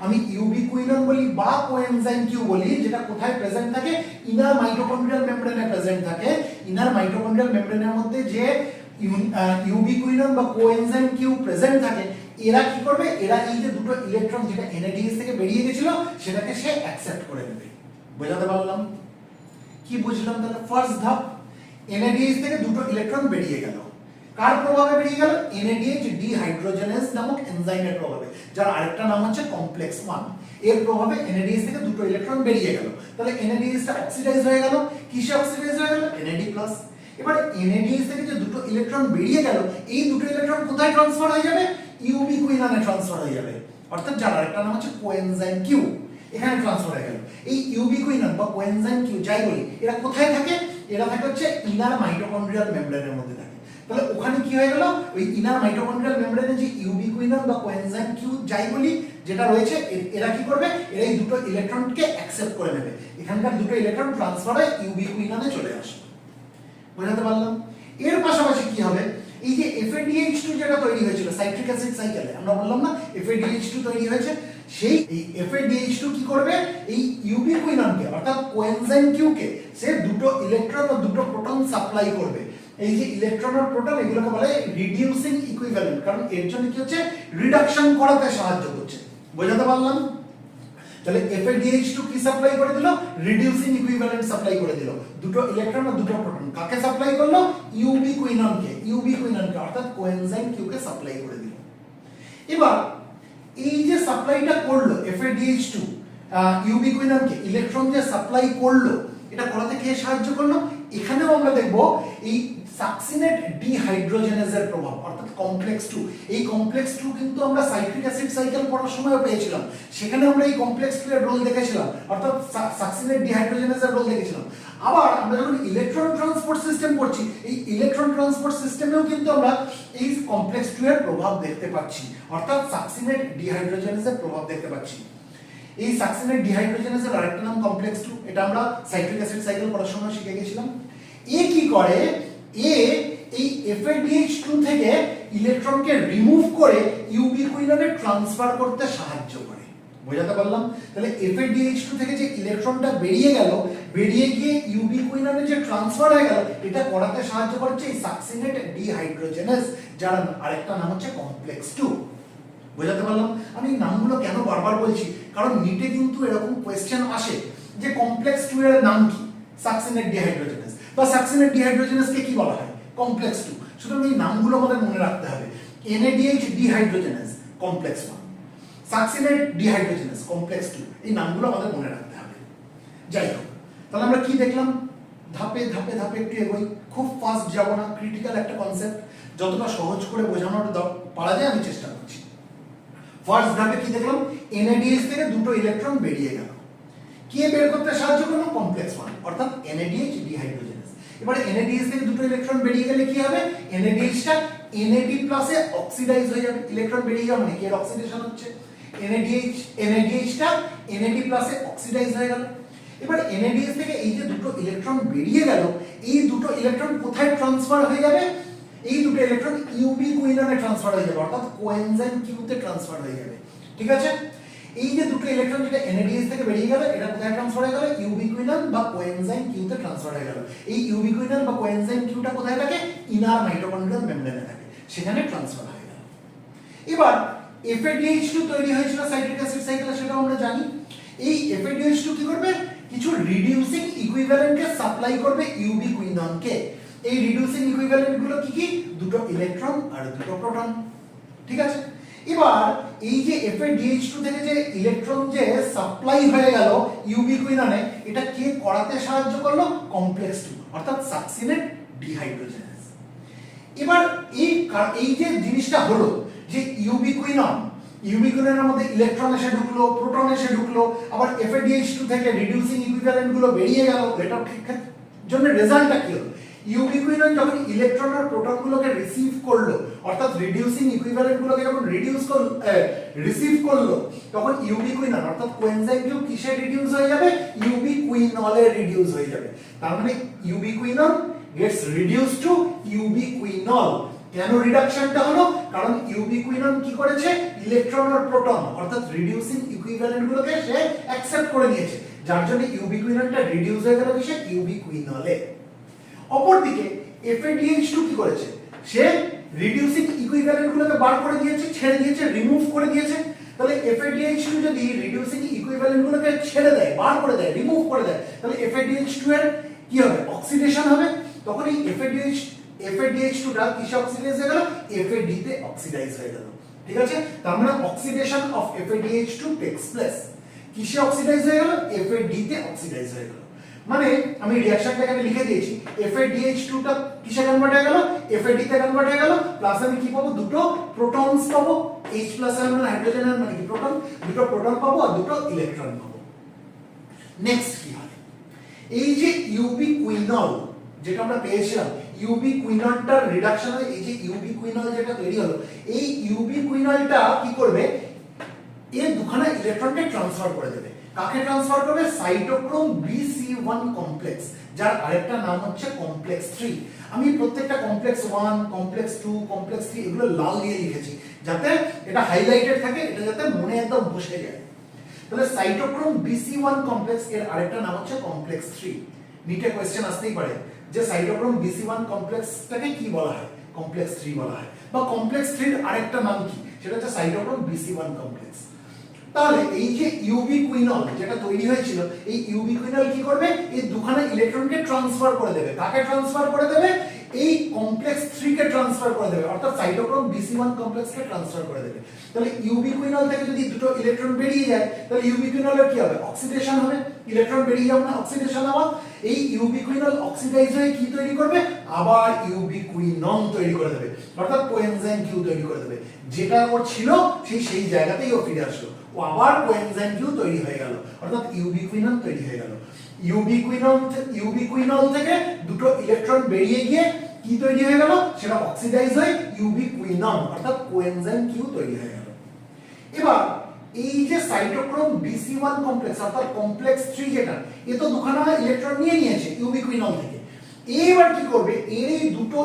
আমি ইউবিকুইনন বলি বা কোএনজাইম কিউ বলি, যেটা কোথায় প্রেজেন্ট থাকে? ইনার মাইটোকন্ড্রিয়াল মেমব্রেনে প্রেজেন্ট থাকে। ইনার মাইটোকন্ড্রিয়াল মেমব্রেনের মধ্যে যে ইউবিকুইনন বা কোএনজাইম কিউ প্রেজেন্ট থাকে, এরা কি করবে? এরা এই যে দুটো ইলেকট্রন যেটা NADH থেকে বেরিয়ে গেছিল সেটাকে সে অ্যাকসেপ্ট করে নেবে। বোঝাতে পারলাম? কি বুঝলাম তাহলে? ফার্স্ট ধাপ, NADH থেকে দুটো ইলেকট্রন বেরিয়ে গেল। কার প্রভাবে বেরিয়ে গেল? NADH ডিহাইড্রোজেনেজ নামক এনজাইমের প্রভাবে, যার আরেকটা নাম হচ্ছে কমপ্লেক্স 1। এর প্রভাবে NADH থেকে দুটো ইলেকট্রন বেরিয়ে গেল। তাহলে NADH টা অক্সিডাইজ হয়ে গেল। কিসে অক্সিডাইজ হয়ে গেল? NAD+। এবার NADH থেকে যে দুটো ইলেকট্রন বেরিয়ে গেল, এই দুটো ইলেকট্রন কোথায় ট্রান্সফার হয়ে যাবে? ইউবিকুইননে ট্রান্সফার হয়ে যাবে, অর্থাৎ যার আরেকটা নাম হচ্ছে কোএনজাইম কিউ। এখানে ট্রান্সফার হয়ে গেল। এই ইউবিকুইনন বা কোএনজাইম কিউ যাই বলি, এরা কোথায় থাকে? এরা থাকে হচ্ছে ইনার মাইটোকন্ড্রিয়াল মেমব্রেনের মধ্যে থাকে। তাহলে ওখানে কি হয়ে গেল? ওই ইনার মাইটোকন্ড্রিয়াল মেমব্রেনে যে ইউবিকুইনন বা কোএনজাইম কিউ যাই বলি যেটা রয়েছে, এরা কি করবে? এরা এই দুটো ইলেকট্রনকে অ্যাকসেপ্ট করে নেবে। এখানকার দুটো ইলেকট্রন ট্রান্সফার হয়ে ইউবিকুইননে চলে আসবে। বুঝাতে পারলাম? এর পাশাপাশি কি হবে? এই যে FADH2 যেটা তৈরি হয়েছিল সাইট্রিক অ্যাসিড সাইকেলে, আমরা বললাম না FADH2 তৈরি হয়েছে, সেই এই FADH2 কি করবে? এই ইউবিকুইননকে অর্থাৎ কোএনজাইম কিউকে সে দুটো ইলেকট্রন ও দুটো প্রোটন সাপ্লাই করবে। এই যে ইলেকট্রন আর প্রোটন, এগুলোকে বলে রিডিউসিং ইকুইভ্যালেন্ট, কারণ এর জন্য কি হচ্ছে? রিডাকশন করাতে সাহায্য করছে। বোঝাতে পারলাম? তাহলে FADH2 কি সাপ্লাই করে দিল? রিডিউসিং ইকুইভ্যালেন্ট সাপ্লাই করে দিল। দুটো ইলেকট্রন আর দুটো প্রোটন কাকে সাপ্লাই করলো? ইউবিকুইননকে অর্থাৎ কোএনজাইম কিউ কে সাপ্লাই করে দিল। এবার এই যে সাপ্লাইটা করলো FADH2 ইউবিকুইননকে, ইলেকট্রন যে সাপ্লাই করলো, এটা করাতে কে সাহায্য করলো? এখানেও আমরা দেখব এই সাকসিনেট ডিহাইড্রোজেনেজের প্রভাব, অর্থাৎ কমপ্লেক্স 2। এই কমপ্লেক্স 2 কিন্তু আমরা সাইট্রিক অ্যাসিড সাইকেল পড়ার সময় পেয়েছিলাম। সেখানে আমরা এই কমপ্লেক্স 2 এর রোল দেখেছিলাম, অর্থাৎ সাকসিনেট ডিহাইড্রোজেনেজের রোল দেখেছিলাম। আবার আমরা যখন ইলেকট্রন ট্রান্সপোর্ট সিস্টেম পড়ছি, এই ইলেকট্রন ট্রান্সপোর্ট সিস্টেমেও কিন্তু আমরা এই কমপ্লেক্স 2 এর প্রভাব দেখতে পাচ্ছি, অর্থাৎ সাকসিনেট ডিহাইড্রোজেনেজের প্রভাব দেখতে পাচ্ছি। এই সাকসিনেট ডিহাইড্রোজেনেজের আরেকটা নাম কমপ্লেক্স 2, এটা আমরা সাইট্রিক অ্যাসিড সাইকেল পড়ার সময় শিখে গেছিলাম। এ কি করে? এই FADH2 থেকে ইলেকট্রনকে রিমুভ করে ইউবিকুইননে ট্রান্সফার করতে সাহায্য করে। বোঝাতে পারলাম? তাহলে FADH2 থেকে যে ইলেকট্রনটা বেরিয়ে গেল, বেরিয়ে গিয়ে ইউবিকুইননে যে ট্রান্সফার হয়ে গেল, এটা করাতে সাহায্য করছে এই সাকসিনেট ডিহাইড্রোজেনেজ, যার আরেকটা নাম হচ্ছে কমপ্লেক্স 2। বোঝাতে পারলাম? আমি নামগুলো কেন বারবার বলছি, কারণ নিটে কিন্তু এরকম কোয়েশ্চেন আসে যে কমপ্লেক্স 2 এর নাম কি? সাকসিনেট ডিহাইড্রোজেনেজ, বা সাকসিনেট ডিহাইড্রোজেনেজকে কি বলা হয়? কমপ্লেক্স 2। সুতরাং এই নামগুলো আমাদের মনে রাখতে হবে। NADH dehydrogenase complex 1, succinate dehydrogenase complex 2, এই নামগুলো আমাদের মনে রাখতে হবে। যাই হোক, তাহলে আমরা কি দেখলাম? ধাপে ধাপে ধাপে একটু এগোই, খুব ফাস্ট যাব না। ক্রিটিক্যাল একটা কনসেপ্ট, যতটা সহজ করে বোঝানোর পারা যায় আমি চেষ্টা করছি। ফার্স্ট ধাপে কি দেখলাম? NADH থেকে দুটো ইলেকট্রন বেরিয়ে গেল। কে বের করতে সাহায্য করলো? কমপ্লেক্স 1 অর্থাৎ NADH ডিহাইড্রোজেনেজ। এবারে NADH থেকে দুটো ইলেকট্রন বেরিয়ে গেলে কি হবে? NADH টা NAD+ এ অক্সিডাইজ হয়ে যাবে। ইলেকট্রন বেরিয়ে যাওয়া মানে কি? এর অক্সিডেশন হচ্ছে। NADH টা NAD+ এ অক্সিডাইজ হয়ে গেল। এবার NADH থেকে এই যে দুটো ইলেকট্রন বেরিয়ে গেল, এই দুটো ইলেকট্রন কোথায় ট্রান্সফার হয়ে যাবে? এই দুটো ইলেকট্রন ইউবিকুইননে ট্রান্সফার হয়ে যাবে, অর্থাৎ কোএনজাইম কিউতে ট্রান্সফার হয়ে যাবে। ঠিক আছে? এই যে দুটো ইলেকট্রন যেটা NADH থেকে বেরিয়ে গেল, এটা কোথায় ট্রান্সফার হয়ে গেল? ইউবিকুইনন বা কোএনজাইম কিউতে ট্রান্সফার হয়ে গেল। এই ইউবিকুইনন বা কোএনজাইম কিউটা কোথায় থাকে? ইনার মাইটোকন্ড্রিয়াল মেমব্রেনে থাকে, সেখানে ট্রান্সফার হয়ে গেল। এবার FADH2 তৈরি হয়েছিল সাইট্রিক অ্যাসিড সাইকেলে, সেটা আমরা জানি। এই FADH2 কি করবে? কিছু রিডিউসিং ইকুইভ্যালেন্টকে সাপ্লাই করবে ইউবিকুইননকে। এই রিডিউসিং ইকুইভ্যালেন্ট গুলো কি কি? দুটো ইলেকট্রন আর দুটো প্রোটন। ঠিক আছে? এবার এই যে FADH2 থেকে যে ইলেকট্রন যে সাপ্লাই হয়ে গেল ইউবিকুইননে, এটা কে করাতে সাহায্য করলো? কমপ্লেক্স 2 অর্থাৎ সাকসিনেট ডিহাইড্রোজেনেজ। এবার এই যে জিনিসটা হলো যে ইউবিকুইননের মধ্যে ইলেকট্রন এসে ঢুকলো, প্রোটন এসে ঢুকলো, আবার FADH2 থেকে রিডিউসিং ইকুইভ্যালেন্ট গুলো বেরিয়ে গেল, এটা জন্য রেজাল্টটা কি হলো, ইউবিকুইনন যখন ইলেকট্রন আর প্রোটন গুলোকে রিসিভ করলো, অর্থাৎ রিডিউসিং ইকুইভ্যালেন্ট গুলোকে যখন রিসিভ করলো, তখন ইউবিকুইনন অর্থাৎ কোএনজাইম কিউ কিসে রিডিউস হয়ে যাবে, ইউবিকুইনলে রিডিউস হয়ে যাবে। তার মানে ইউবিকুইনন গেটস রিডিউস টু ইউবিকুইনল। কেন রিডাকশনটা হলো, কারণ ইউবিকুইনন কি করেছে, ইলেকট্রন আর প্রোটন অর্থাৎ রিডিউসিং ইকুইভ্যালেন্ট গুলোকে সে অ্যাকসেপ্ট করে নিয়েছে, যার জন্য ইউবিকুইননটা রিডিউস হয়ে গেল কিসে, ইউবিকুইনলে। অপরদিকে FADH2 কি করেছে, সে রিডিউসিং ইকুইভ্যালেন্ট গুলোকে বার করে দিয়েছে, ছেড়ে দিয়েছে, রিমুভ করে দিয়েছে। তাহলে FADH2 যদি রিডিউসিং ইকুইভ্যালেন্ট গুলোকে ছেড়ে দেয়, বার করে দেয়, রিমুভ করে দেয়, তাহলে FADH2 এর কি হবে, অক্সিডেশন হবে। তখন এই FADH2 টা কিসে অক্সিডাইজ হয়ে গেল, FAD তে অক্সিডাইজ হয়ে গেল। ঠিক আছে, তার মানে oxidation of FADH2 tax place. কিসে অক্সিডাইজ হয়ে গেল, FAD তে অক্সিডাইজ হয়ে গেল। মানে আমি রিঅ্যাকশনটা এখানে লিখে দিয়েছি, FADH2 টা কিসে কনভার্ট হয়ে গেল, FAD তে কনভার্ট হয়ে গেল, প্লাস আমি কি পাবো, দুটো প্রোটনস পাবো, H+ এর মানে হাইড্রোজেন এর মানে কি প্রোটন, দুটো প্রোটন পাবো আর দুটো ইলেকট্রন পাবো। নেক্সট কি হয়, এই যে ইউবিকুইনল যেটা আমরা পেয়েছিলাম, ইউবিকুইনলটার রিডাকশন হয়, এই যে ইউবিকুইনল যেটা তৈরি হলো, এই ইউবিকুইনলটা কি করবে, এর দুখানা ইলেকট্রনকে ট্রান্সফার করে দেবে। কাকে ট্রান্সফার করবে, সাইটোক্রোম BC1 কমপ্লেক্স, যার আরেকটা নাম হচ্ছে কমপ্লেক্স 3। আমি প্রত্যেকটা কমপ্লেক্স 1, কমপ্লেক্স 2, কমপ্লেক্স 3 এগুলো লাল দিয়ে লিখেছি যাতে এটা হাইলাইটেড থাকে, এটা যাতে মনে একদম বসে যায়। তাহলে সাইটোক্রোম BC1 কমপ্লেক্স এর আরেকটা নাম হচ্ছে কমপ্লেক্স 3। নিটে কোশ্চেন আসতেই পারে যে সাইটোক্রোম BC1 কমপ্লেক্সটাকে কি বলা হয়, কমপ্লেক্স 3 বলা হয়, বা কমপ্লেক্স 3 এর আরেকটা নাম কি, সেটা হচ্ছে সাইটোক্রোম BC1 কমপ্লেক্স। তাহলে এই যে ইউবিকুইনল যেটা তৈরি হয়েছিল, এই ইউবিকুইনল কি করবে, এই দুখানা ইলেকট্রনকে ট্রান্সফার করে দেবে। কাকে ট্রান্সফার করে দেবে, এই কমপ্লেক্স 3 কে ট্রান্সফার করে দেবে, অর্থাৎ সাইটোক্রোম BC1 কমপ্লেক্সকে ট্রান্সফার করে দেবে। তাহলে ইউবিকুইনল থেকে যদি দুটো ইলেকট্রন বেরিয়ে যায়, তাহলে ইউবিকুইনলের কি হবে, অক্সিডেশন হবে। ইলেকট্রন বেরিয়ে যাবে না, অক্সিডেশন হবে। এই ইউবিকুইনল অক্সিডাইজ হয়ে কি তৈরি করবে, আবার ইউবিকুইনন তৈরি করে দেবে, অর্থাৎ কোএনজাইম কিউ তৈরি করে দেবে। যেটা ওর ছিল সেই জায়গাতেই ও ফিরে আসলো, ও আবার কোএনজাইম কিউ তৈরি হয়ে গেল, অর্থাৎ ইউবিকুইনন তৈরি হয়ে গেল। ইউবিকুইনল থেকে দুটো ইলেকট্রন বেরিয়ে গিয়ে কি তৈরি হয়ে গেল, সেটা অক্সিডাইজ হয়ে ইউবিকুইনন অর্থাৎ কোএনজাইম কিউ তৈরি হয়ে গেল। এবার এই যে সাইটোক্রোম BC1 কমপ্লেক্স অর্থাৎ কমপ্লেক্স 3 যেটা, এ তো দুখানা ইলেকট্রন নিয়ে নিয়েছে ইউবিকুইনল থেকে। এবার কি করবে, এর এই দুটো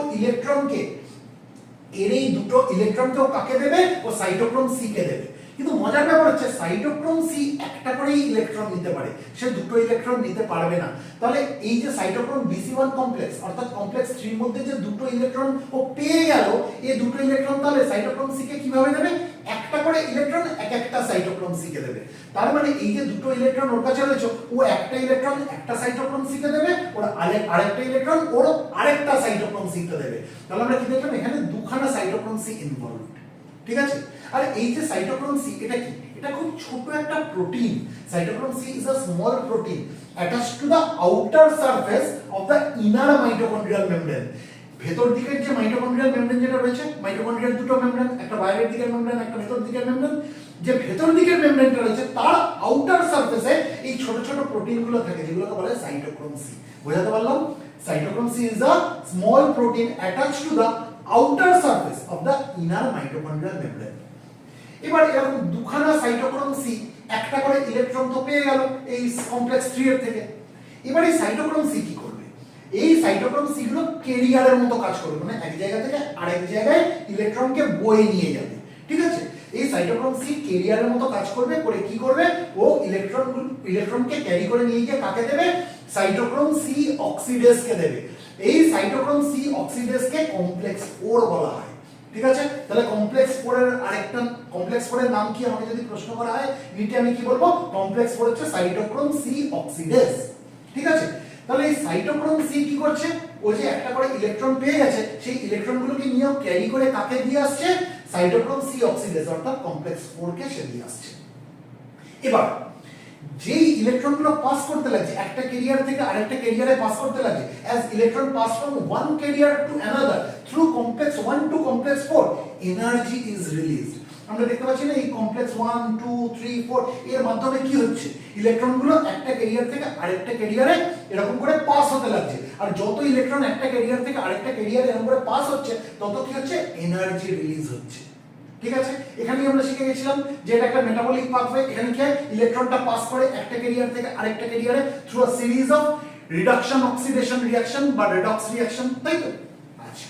ইলেকট্রনকে ও কাকে দেবে, ও সাইটোক্রোম C কে দেবে। কিন্তু মজার ব্যাপার হচ্ছে সাইটোক্রোম C একটা করেই ইলেকট্রন নিতে পারে, সে দুটো ইলেকট্রন নিতে পারবে না। তাহলে এই যে সাইটোক্রোম BC1 কমপ্লেক্স অর্থাৎ কমপ্লেক্স 3 এর মধ্যে যে দুটো ইলেকট্রন ও পেয়ে গেল, এই দুটো ইলেকট্রন তাহলে সাইটোক্রোম C কে কিভাবে দেবে, একটা করে ইলেকট্রন একটা সাইটোক্রোম C কে দেবে। তার মানে এই যে দুটো ইলেকট্রন ওর কাছে রয়েছে, ও একটা ইলেকট্রন একটা সাইটোক্রোম C কে দেবে, ওর আরেকটা ইলেকট্রন ওর আরেকটা সাইটোক্রোম C কে দেবে। তাহলে আমরা কি দেখলাম, এখানে দুখানা সাইটোক্রোম C ইনভলভড। ঠিক আছে, আর এই যে সাইটোক্রোম C এটা কি, এটা খুব ছোট একটা protein. Cytochrome C is a small protein attached to the outer surface of the inner mitochondrial membrane। ভেতর দিকের যে মাইটোকন্ড্রিয়াল মেমব্রেন যেটা রয়েছে, মাইটোকন্ড্রিয়াল দুটো মেমব্রেন, একটা বাইরের দিকের মেমব্রেন, একটা ভেতর দিকের মেমব্রেন। যে ভেতর দিকের মেমব্রেনটা রয়েছে তার আউটার সারফেসে এই ছোট ছোট প্রোটিনগুলো থাকে, যেগুলোকে বলে সাইটোক্রোম C। বোঝাতে পারলাম, cytochrome C is a small protein attached to the outer surface of the inner mitochondrial membrane। এবার এরকম দুখানা সাইটোক্রোম C একটা করে ইলেকট্রন তো পেয়ে গেল এই কমপ্লেক্স 3 এর থেকে। এবার এই সাইটোক্রোম C কি করবে, এই সাইটোক্রোম C গুলো ক্যারিয়ারের মতো কাজ করবে, মানে এক জায়গা থেকে আরেক জায়গায় ইলেকট্রনকে বয়ে নিয়ে যাবে। ঠিক আছে, এই সাইটোক্রোম C ক্যারিয়ারের মতো কাজ করবে, করে কি করবে, ও ইলেকট্রনকে ক্যারি করে নিয়ে গিয়ে কাকে দেবে, সাইটোক্রোম C অক্সিডেজকে দেবে। এই সাইটোক্রোম C অক্সিডেজকে কমপ্লেক্স 4 বলা হয়। ঠিক আছে, তাহলে কমপ্লেক্স 4 এর আরেকটা কমপ্লেক্স 4 এর নাম কি, আমাকে যদি প্রশ্ন করা হয় নিটে আমি কি বলবো, কমপ্লেক্স 4 হচ্ছে সাইটোক্রোম C অক্সিডেজ। ঠিক আছে, তাহলে এই সাইটোক্রোম C কি করছে, ও যে একটা করে ইলেকট্রন পেয়ে গেছে, সেই ইলেকট্রনগুলোকে নিয়ে ক্যারি করে কাকে দিয়ে আসছে, সাইটোক্রোম C অক্সিডেজ অর্থাৎ কমপ্লেক্স 4 কে সে দিয়ে আসছে। এবার যেই ইলেকট্রনগুলো পাস করতে লাগছে একটা ক্যারিয়ার থেকে আরেকটা ক্যারিয়ারে পাস করতে লাগছে, as electron pass from one carrier to another through complex 1 to complex 4, energy is released। আমরা দেখতে পাচ্ছি না এই কমপ্লেক্স 1 2 3 4 এর মাধ্যমে কি হচ্ছে, ইলেকট্রনগুলো একটা ক্যারিয়ার থেকে আরেকটা ক্যারিয়ারে এরকম করে পাস হতে লাগছে, আর যত ইলেকট্রন একটা ক্যারিয়ার থেকে আরেকটা ক্যারিয়ারে এরকম করে পাস হচ্ছে তত কি হচ্ছে, এনার্জি রিলিজ হচ্ছে। ঠিক আছে, এখানেই আমরা শিখে গেছিলাম যে এটা একটা মেটাবলিক পাথওয়ে। এখানে কি হয়, ইলেকট্রনটা পাস করে একটা ক্যারিয়ার থেকে আরেকটা ক্যারিয়ারে through a series of reduction oxidation reaction বা রেডক্স রিঅ্যাকশন, তাই তো? আচ্ছা,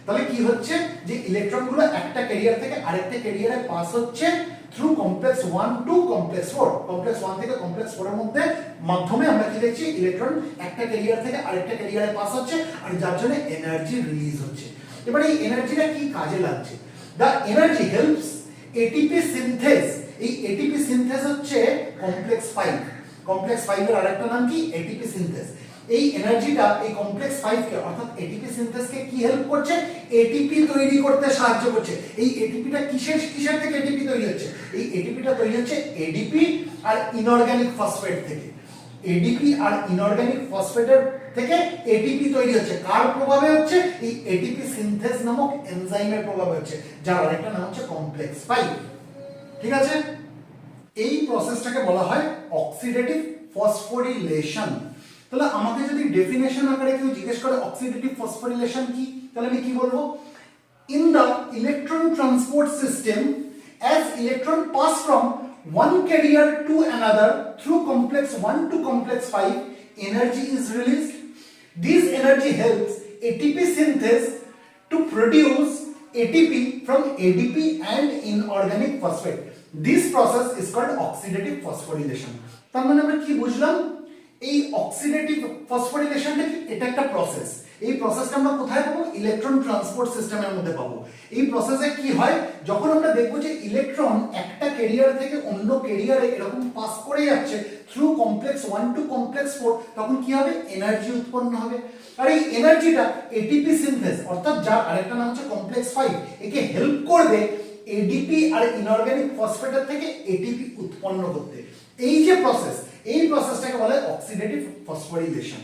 তাহলে কি হচ্ছে যে ইলেকট্রনগুলো একটা ক্যারিয়ার থেকে আরেকটা ক্যারিয়ারে পাস হচ্ছে through complex 1 to complex 4, complex 1 থেকে কমপ্লেক্স 4 এর মধ্যে মাধ্যমে আমরা কি দেখছি, ইলেকট্রন একটা ক্যারিয়ার থেকে আরেকটা ক্যারিয়ারে পাস হচ্ছে, আর যার জন্য এনার্জি রিলিজ হচ্ছে। এবারে এই এনার্জিটা কি কাজে লাগছে? The energy helps ATP synthase। এই ATP synthase হচ্ছে কমপ্লেক্স 5, কমপ্লেক্স 5 এর আরেকটা নাম কি, ATP synthase। এই এনার্জিটা এই কমপ্লেক্স 5 কে অর্থাৎ ATP synthase কে কি হেল্প করছে, ATP তৈরি করতে সাহায্য করছে। এই ATPটা কিসের থেকে ATP তৈরি হচ্ছে, এই ATPটা তৈরি হচ্ছে ADP আর ইনঅর্গানিক ফসফেট থেকে। ADP আর ইনঅর্গানিক ফসফেটের থেকে ATP তৈরি হচ্ছে, কার প্রভাবে হচ্ছে, এই ATP সিনথেস নামক এনজাইমের প্রভাবে হচ্ছে, যার আরেকটা নাম হচ্ছে কমপ্লেক্স 5। ঠিক আছে, এই প্রসেসটাকে বলা হয় অক্সিডেটিভ ফসফোরিলেশন। তাহলে আমাকে যদি ডেফিনেশন আকারে কেউ জিজ্ঞেস করে অক্সিডেটিভ ফসফোরিলেশন কি, তাহলে আমি কি বলবো? In the electron transport system, as electron pass from one carrier to another through complex 1 to complex 5, energy is released. This energy helps ATP synthase to produce ATP from ADP and inorganic phosphate. This process is called oxidative phosphorylation. তার মানে আমরা কি বুঝলাম, এই oxidative ফসফোরিলেশনটা কি, এটা একটা process. এই প্রসেসটা আমরা কোথায় পাবো, ইলেকট্রন ট্রান্সপোর্ট সিস্টেমের মধ্যে পাবো। এই প্রসেসে কি হয়, যখন আমরা দেখবো যে ইলেকট্রন একটা ক্যারিয়ার থেকে অন্য ক্যারিয়ারে এরকম পাস করে যাচ্ছে থ্রু কমপ্লেক্স 1 টু কমপ্লেক্স 4, তখন কি হবে, এনার্জি উৎপন্ন হবে। আর এই এনার্জিটা এটিপি সিনথেস অর্থাৎ যার আরেকটা নাম হচ্ছে কমপ্লেক্স 5, একে হেল্প করবে এডিপি আর ইনঅর্গানিক ফসফেটের থেকে এটিপি উৎপন্ন করতে। এই যে প্রসেস, এই প্রসেসটাকে বলে অক্সিডেটিভ ফসফোরিলেশন।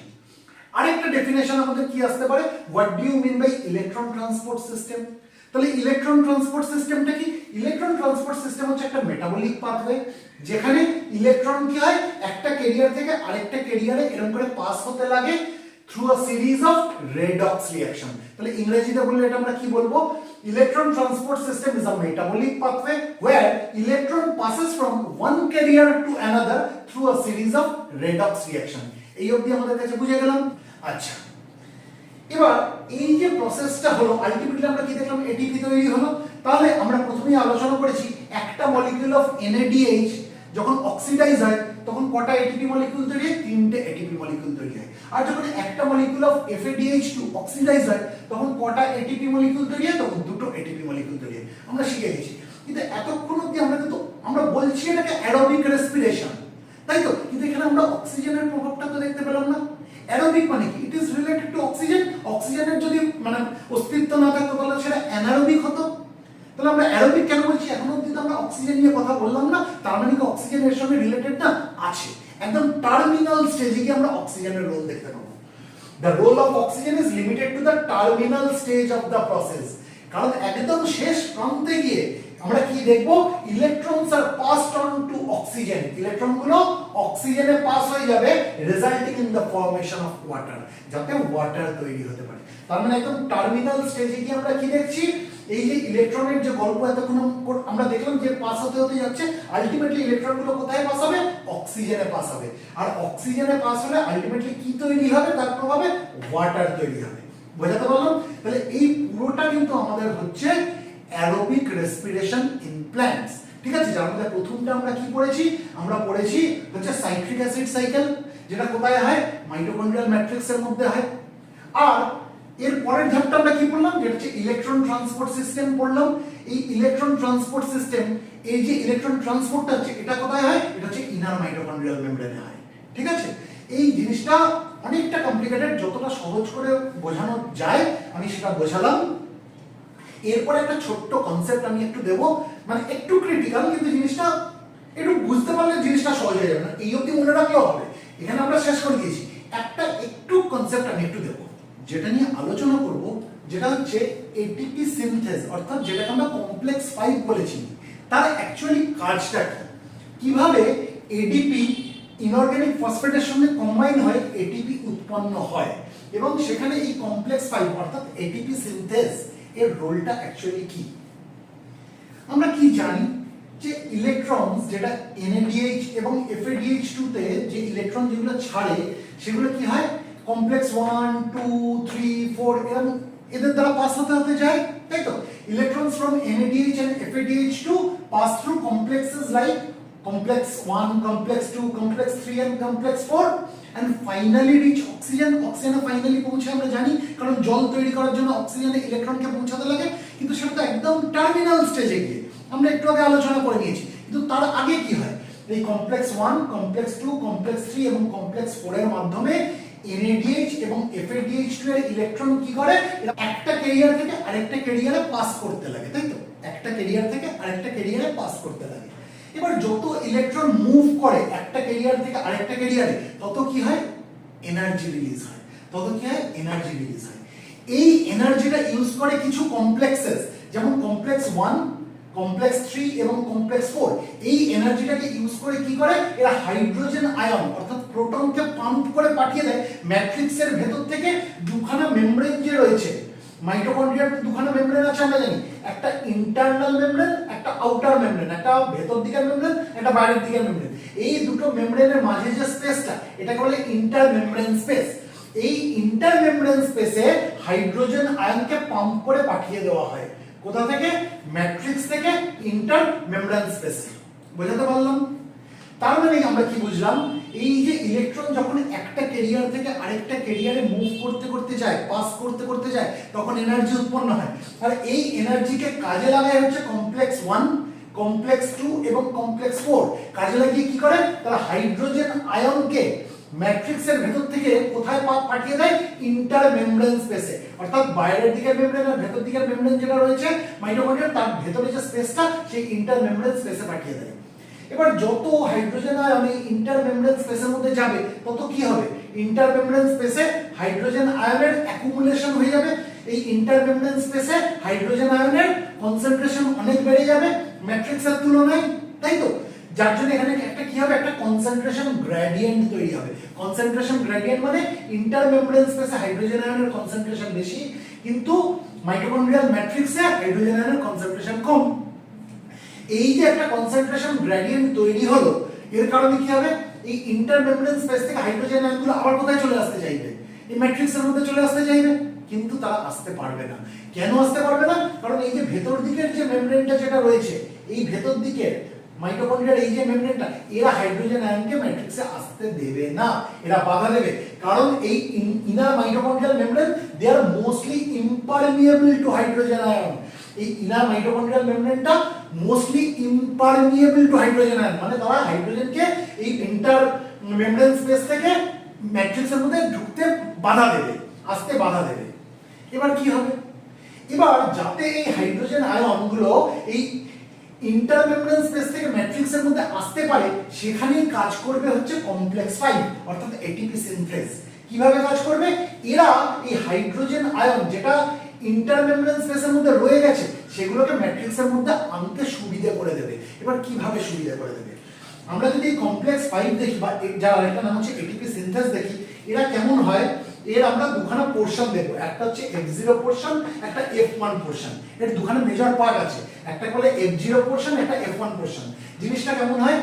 আরেকটা ডেফিনেশন আমাদের কি আসতে পারে, what do you mean by electron transport system? তাহলে ইলেকট্রন ট্রান্সপোর্ট সিস্টেমটা কি, ইলেকট্রন ট্রান্সপোর্ট সিস্টেম হচ্ছে একটা মেটাবলিক পাথওয়ে, যেখানে ইলেকট্রন কি হয়, একটা ক্যারিয়ার থেকে আরেকটা ক্যারিয়ারে এরকম করে পাস হতে লাগে through a series of redox reaction. তাহলে ইংরেজিতে বললে এটা আমরা কি বলবো, electron transport system is a metabolic pathway where electron passes from one carrier to another through a series of redox reaction। এই অবধি আমাদের কাছে বুঝে গেলাম। আচ্ছা, এবার এই যে প্রসেসটা হলো, আলটিমেটলি আমরা কি দেখলাম, এটিপি তৈরি হলো। তাহলে আমরা প্রথমেই আলোচনা করেছি একটা মলিকিউল অফ NADH যখন অক্সিডাইজ হয় তখন কটা এটিপি মলিকিউল তৈরি হয়, 3টে এটিপি মলিকিউল তৈরি হয়। আর যখন একটা মলিকিউল অফ FADH2 অক্সিডাইজ হয় তখন কটা এটিপি মলিকিউল তৈরি হয়, তখন দুটো এটিপি মলিকিউল তৈরি হয়। আমরা শিখে গেছি, কিন্তু এতক্ষণ অবধি আমরা বলছি এটাকে অ্যারোবিক রেসপিরেশন, তাই তো? কিন্তু এখানে আমরা অক্সিজেনের প্রভাবটা তো দেখতে পেলাম না। অ্যারোবিক মানে কি, it is related to oxygen. অক্সিজেনের যদি মানে অস্তিত্ব না থাকতো তাহলে সেটা অ্যানারোবিক হতো। তাহলে আমরা অ্যারোবিক কেন বলছি, এখন অবধি তো আমরা অক্সিজেন নিয়ে কথা বললাম না, তার মানে কি অক্সিজেন এর সঙ্গে রিলেটেড না? আছে, একদম টার্মিনাল স্টেজে গিয়ে আমরা অক্সিজেনের রোল দেখতে পাবো। The role of oxygen is limited to the terminal stage of the process. কারণ একদম শেষ প্রান্তে গিয়ে আমরা কি দেখবো, electrons are passed on to oxygen, ইলেকট্রনগুলো অক্সিজেনে পাস হয়ে যাবে, resulting in the formation of water, যাতে ওয়াটার তৈরি হতে পারে। তার মানে একদম টার্মিনাল স্টেজে গিয়ে আমরা কি দেখছি, এই যে ইলেকট্রনের যে গল্প এতক্ষণ আমরা দেখলাম যে পাস হতে হতে যাচ্ছে, আলটিমেটলি ইলেকট্রনগুলো কোথায় পাস হবে, অক্সিজেনে পাস হবে। আর অক্সিজেনে পাস হলে আলটিমেটলি কি তৈরি হবে, তার প্রভাবে ওয়াটার তৈরি হবে। বোঝাতে পারলাম? তাহলে এই পুরোটা কিন্তু আমাদের হচ্ছে অ্যারোবিক রেসপিরেশন ইন প্ল্যান্টস। ঠিক আছে, যার মধ্যে প্রথমটা আমরা কি পড়েছি, আমরা পড়েছি হচ্ছে সাইট্রিক অ্যাসিড সাইকেল, যেটা কোথায় হয়, মাইটোকন্ড্রিয়াল ম্যাট্রিক্সের মধ্যে হয়। আর এর পরের ধাপটা আমরা কি পড়লাম, যেটা হচ্ছে ইলেকট্রন ট্রান্সপোর্ট সিস্টেম পড়লাম। এই ইলেকট্রন ট্রান্সপোর্ট সিস্টেম, এই যে ইলেকট্রন ট্রান্সপোর্টটা হচ্ছে এটা কোথায় হয়, এটা হচ্ছে ইনার মাইটোকন্ড্রিয়াল মেমব্রেনে হয়। ঠিক আছে, এই জিনিসটা অনেকটা কমপ্লিকেটেড, যতটা সহজ করে বোঝানো যায় আমি সেটা বোঝালাম। এরপরে একটা ছোট্ট কনসেপ্ট আমি একটু দেব, মানে একটু ক্রিটিক্যাল, কিন্তু জিনিসটা একটু বুঝতে পারলে জিনিসটা সহজ হয়ে যাবে না, এই অবধি মনে রাখলেও হবে। এখানে আমরা শেষ করে দিয়েছি, একটা একটু কনসেপ্ট আমি একটু দেবো, যেটা নিয়ে আলোচনা করব, যেটা হচ্ছে এটিপি সিনথেস, অর্থাৎ যেটাকে আমরা কমপ্লেক্স 5 বলেছি। তার অ্যাকচুয়ালি কাজটা কি, কিভাবে এডিপি ইনঅর্গানিক ফসফেটের সঙ্গে কম্বাইন হয়ে এটিপি উৎপন্ন হয় এবং সেখানে এই কমপ্লেক্স 5 অর্থাৎ এটিপি সিনথেস এর রোলটা অ্যাকচুয়ালি কি। আমরা কি জানি যে ইলেকট্রনস যেটা NADH এবং FADH2 তে যে ইলেকট্রন যেগুলো ছাড়ে সেগুলো কি হয় কমপ্লেক্স 1 2 3 4 এরকম এদের দ্বারা পাস হতে হতে যায়, তাই তো। Electrons from NADH and FADH2 pass through complexes like complex 1 complex 2 complex 3 and complex 4 and finally reach oxygen. অক্সিজেনে ফাইনালি পৌঁছে আমরা জানি, কারণ জল তৈরি করার জন্য অক্সিজেনে ইলেকট্রনকে পৌঁছাতে লাগে, কিন্তু সেটা তো একদম টার্মিনাল স্টেজে গিয়ে আমরা একটু আগে আলোচনা করে নিয়েছি। কিন্তু তার আগে কি হয়, এই কমপ্লেক্স 1 কমপ্লেক্স 2 কমপ্লেক্স 3 এবং কমপ্লেক্স 4 এর মাধ্যমে NADH এবং FADH2 এর ইলেকট্রন কি করে, একটা ক্যারিয়ার থেকে আরেকটা ক্যারিয়ারে পাস করতে লাগে, তাই তো। একটা ক্যারিয়ার থেকে আরেকটা ক্যারিয়ারে পাস করতে লাগে। এবার যত ইলেকট্রন মুভ করে একটা ক্যারিয়ার থেকে আরেকটা ক্যারিয়ারে তত কি হয়, এনার্জি রিলিজ হয়, তত কি হয়, এনার্জি রিলিজ হয়। এই এনার্জিটা ইউজ করে কিছু কমপ্লেক্সেস, যেমন কমপ্লেক্স 1 কমপ্লেক্স 3 এবং কমপ্লেক্স 4। এই এনার্জিটাকে ইউজ করে কি করে, এরা হাইড্রোজেন আয়ন অর্থাৎ প্রোটনকে পাম্প করে পাঠিয়ে দেয় ম্যাট্রিক্সের ভেতর থেকে। দুখানা মেমব্রেন যে রয়েছে, মাইটোকন্ড্রিয়ার দুখানা মেমব্রেন আছে আমরা জানি, একটা ইন্টারনাল মেমব্রেন একটা আউটার মেমব্রেন, একটা ভেতর দিকের মেমব্রেন একটা বাইরের দিকের মেমব্রেন। এই দুটো মেমব্রেনের মাঝে যে স্পেসটা এটাকে বলে ইন্টার মেমব্রেন স্পেস। এই ইন্টার মেমব্রেন স্পেসে হাইড্রোজেন আয়নকে পাম্প করে পাঠিয়ে দেওয়া হয়, কোথা থেকে, ম্যাট্রিক্স থেকে ইন্টার মেমব্রেন স্পেসে। বুঝাতে পারলাম? তার মানে আমরা কি বুঝলাম, এই যে ইলেকট্রন যখন একটা ক্যারিয়ার থেকে আরেকটা ক্যারিয়ারে মুভ করতে করতে যায়, পাস করতে করতে যায়, তখন এনার্জি উৎপন্ন হয়। আর এই এনার্জিকে কাজে লাগায় হচ্ছে কমপ্লেক্স 1 কমপ্লেক্স 2 এবং কমপ্লেক্স 4। কাজে লাগিয়ে কি করে, তারা হাইড্রোজেন আয়নকে ম্যাট্রিক্সের ভেতর থেকে কোথায় পাঠিয়ে দেয়, ইন্টার মেমব্রেন স্পেসে। অর্থাৎ বাইরের দিকের মেমব্রেন আর ভেতর দিকের মেমব্রেন যেটা রয়েছে মাইটোকন্ড্রিয়া, তার ভেতরে যে স্পেসটা সেই ইন্টার মেমব্রেন স্পেসে পাঠিয়ে দেয়। এবার যত হাইড্রোজেন আয়ন এই ইন্টার মেমব্রেন স্পেসের মধ্যে যাবে তত কি হবে, ইন্টার মেমব্রেন স্পেসে হাইড্রোজেন আয়নের অ্যাকুমুলেশন হয়ে যাবে। এই ইন্টার মেমব্রেন স্পেসে হাইড্রোজেন আয়নের কনসেন্ট্রেশন অনেক বেড়ে যাবে ম্যাট্রিক্সের তুলনায়, তাই তো। যার জন্য এখানে একটা কি হবে, একটা কনসেন্ট্রেশন গ্রেডিয়েন্ট তৈরি হবে। কনসেন্ট্রেশন গ্রেডিয়েন্ট মানে ইন্টার মেমব্রেন স্পেসে হাইড্রোজেন আয়নের কনসেন্ট্রেশন বেশি, কিন্তু মাইটোকন্ড্রিয়াল ম্যাট্রিক্সে হাইড্রোজেন আয়নের কনসেন্ট্রেশন কম। এই যে একটা কনসেন্ট্রেশন গ্রেডিয়েন্ট তৈরি হলো, এর কারণে কি হবে, এই ইন্টার মেমব্রেন স্পেস থেকে হাইড্রোজেন আয়নগুলো আবার কোথায় চলে আসতে চাইবে, এই ম্যাট্রিক্সের মধ্যে চলে আসতে চাইবে, কিন্তু তারা আসতে পারবে না। কেন আসতে পারবে না, কারণ এই যে ভেতর দিকের যে মেমব্রেনটা যেটা রয়েছে, এই ভেতর দিকের মাইটোকন্ড্রিয়ার এই যে মেমব্রেনটা, এরা হাইড্রোজেন আয়নকে ম্যাট্রিক্সে আসতে দেবে না, এরা বাধা দেবে। কারণ এই inner mitochondrial membrane they are mostly impermeable to hydrogen ion. এই ইনার মাইটোকন্ড্রিয়াল মেমব্রেনটা mostly impermeable to hydrogen ion, মানে তারা হাইড্রোজেনকে এই ইন্টার মেমব্রেন স্পেস থেকে ম্যাট্রিক্সের মধ্যে ঢুকতে বাধা দেবে, আসতে বাধা দেবে। এবার কি হবে, এবার যাতে এই হাইড্রোজেন আয়নগুলো এই ইন্টার মেমব্রেন স্পেস থেকে ম্যাট্রিক্সের মধ্যে আসতে পারে, সেখানেই কাজ করবে হচ্ছে কমপ্লেক্স 5 অর্থাৎ এটিপি সিনথেস। কিভাবে কাজ করবে, এরা এই হাইড্রোজেন আয়ন যেটা ইন্টার মেমব্রেন স্পেসের মধ্যে রয়ে গেছে সেগুলোকে ম্যাট্রিক্সের মধ্যে আনতে সুবিধা করে দেবে। এবার কিভাবে সুবিধা করে দেবে, আমরা যদি কমপ্লেক্স 5 দেখি বা যার আরেকটা নাম হচ্ছে এটিপি সিনথেস দেখি, এরা কেমন হয়, এর আমরা দুখানা পোরশন দেখব, একটা হচ্ছে F0 পোরশন, একটা F1 পোরশন। এর দুখানা মেজর পার্ট আছে, একটা বলে F0 পোরশন, একটা F1 পোরশন। জিনিসটা কেমন হয়,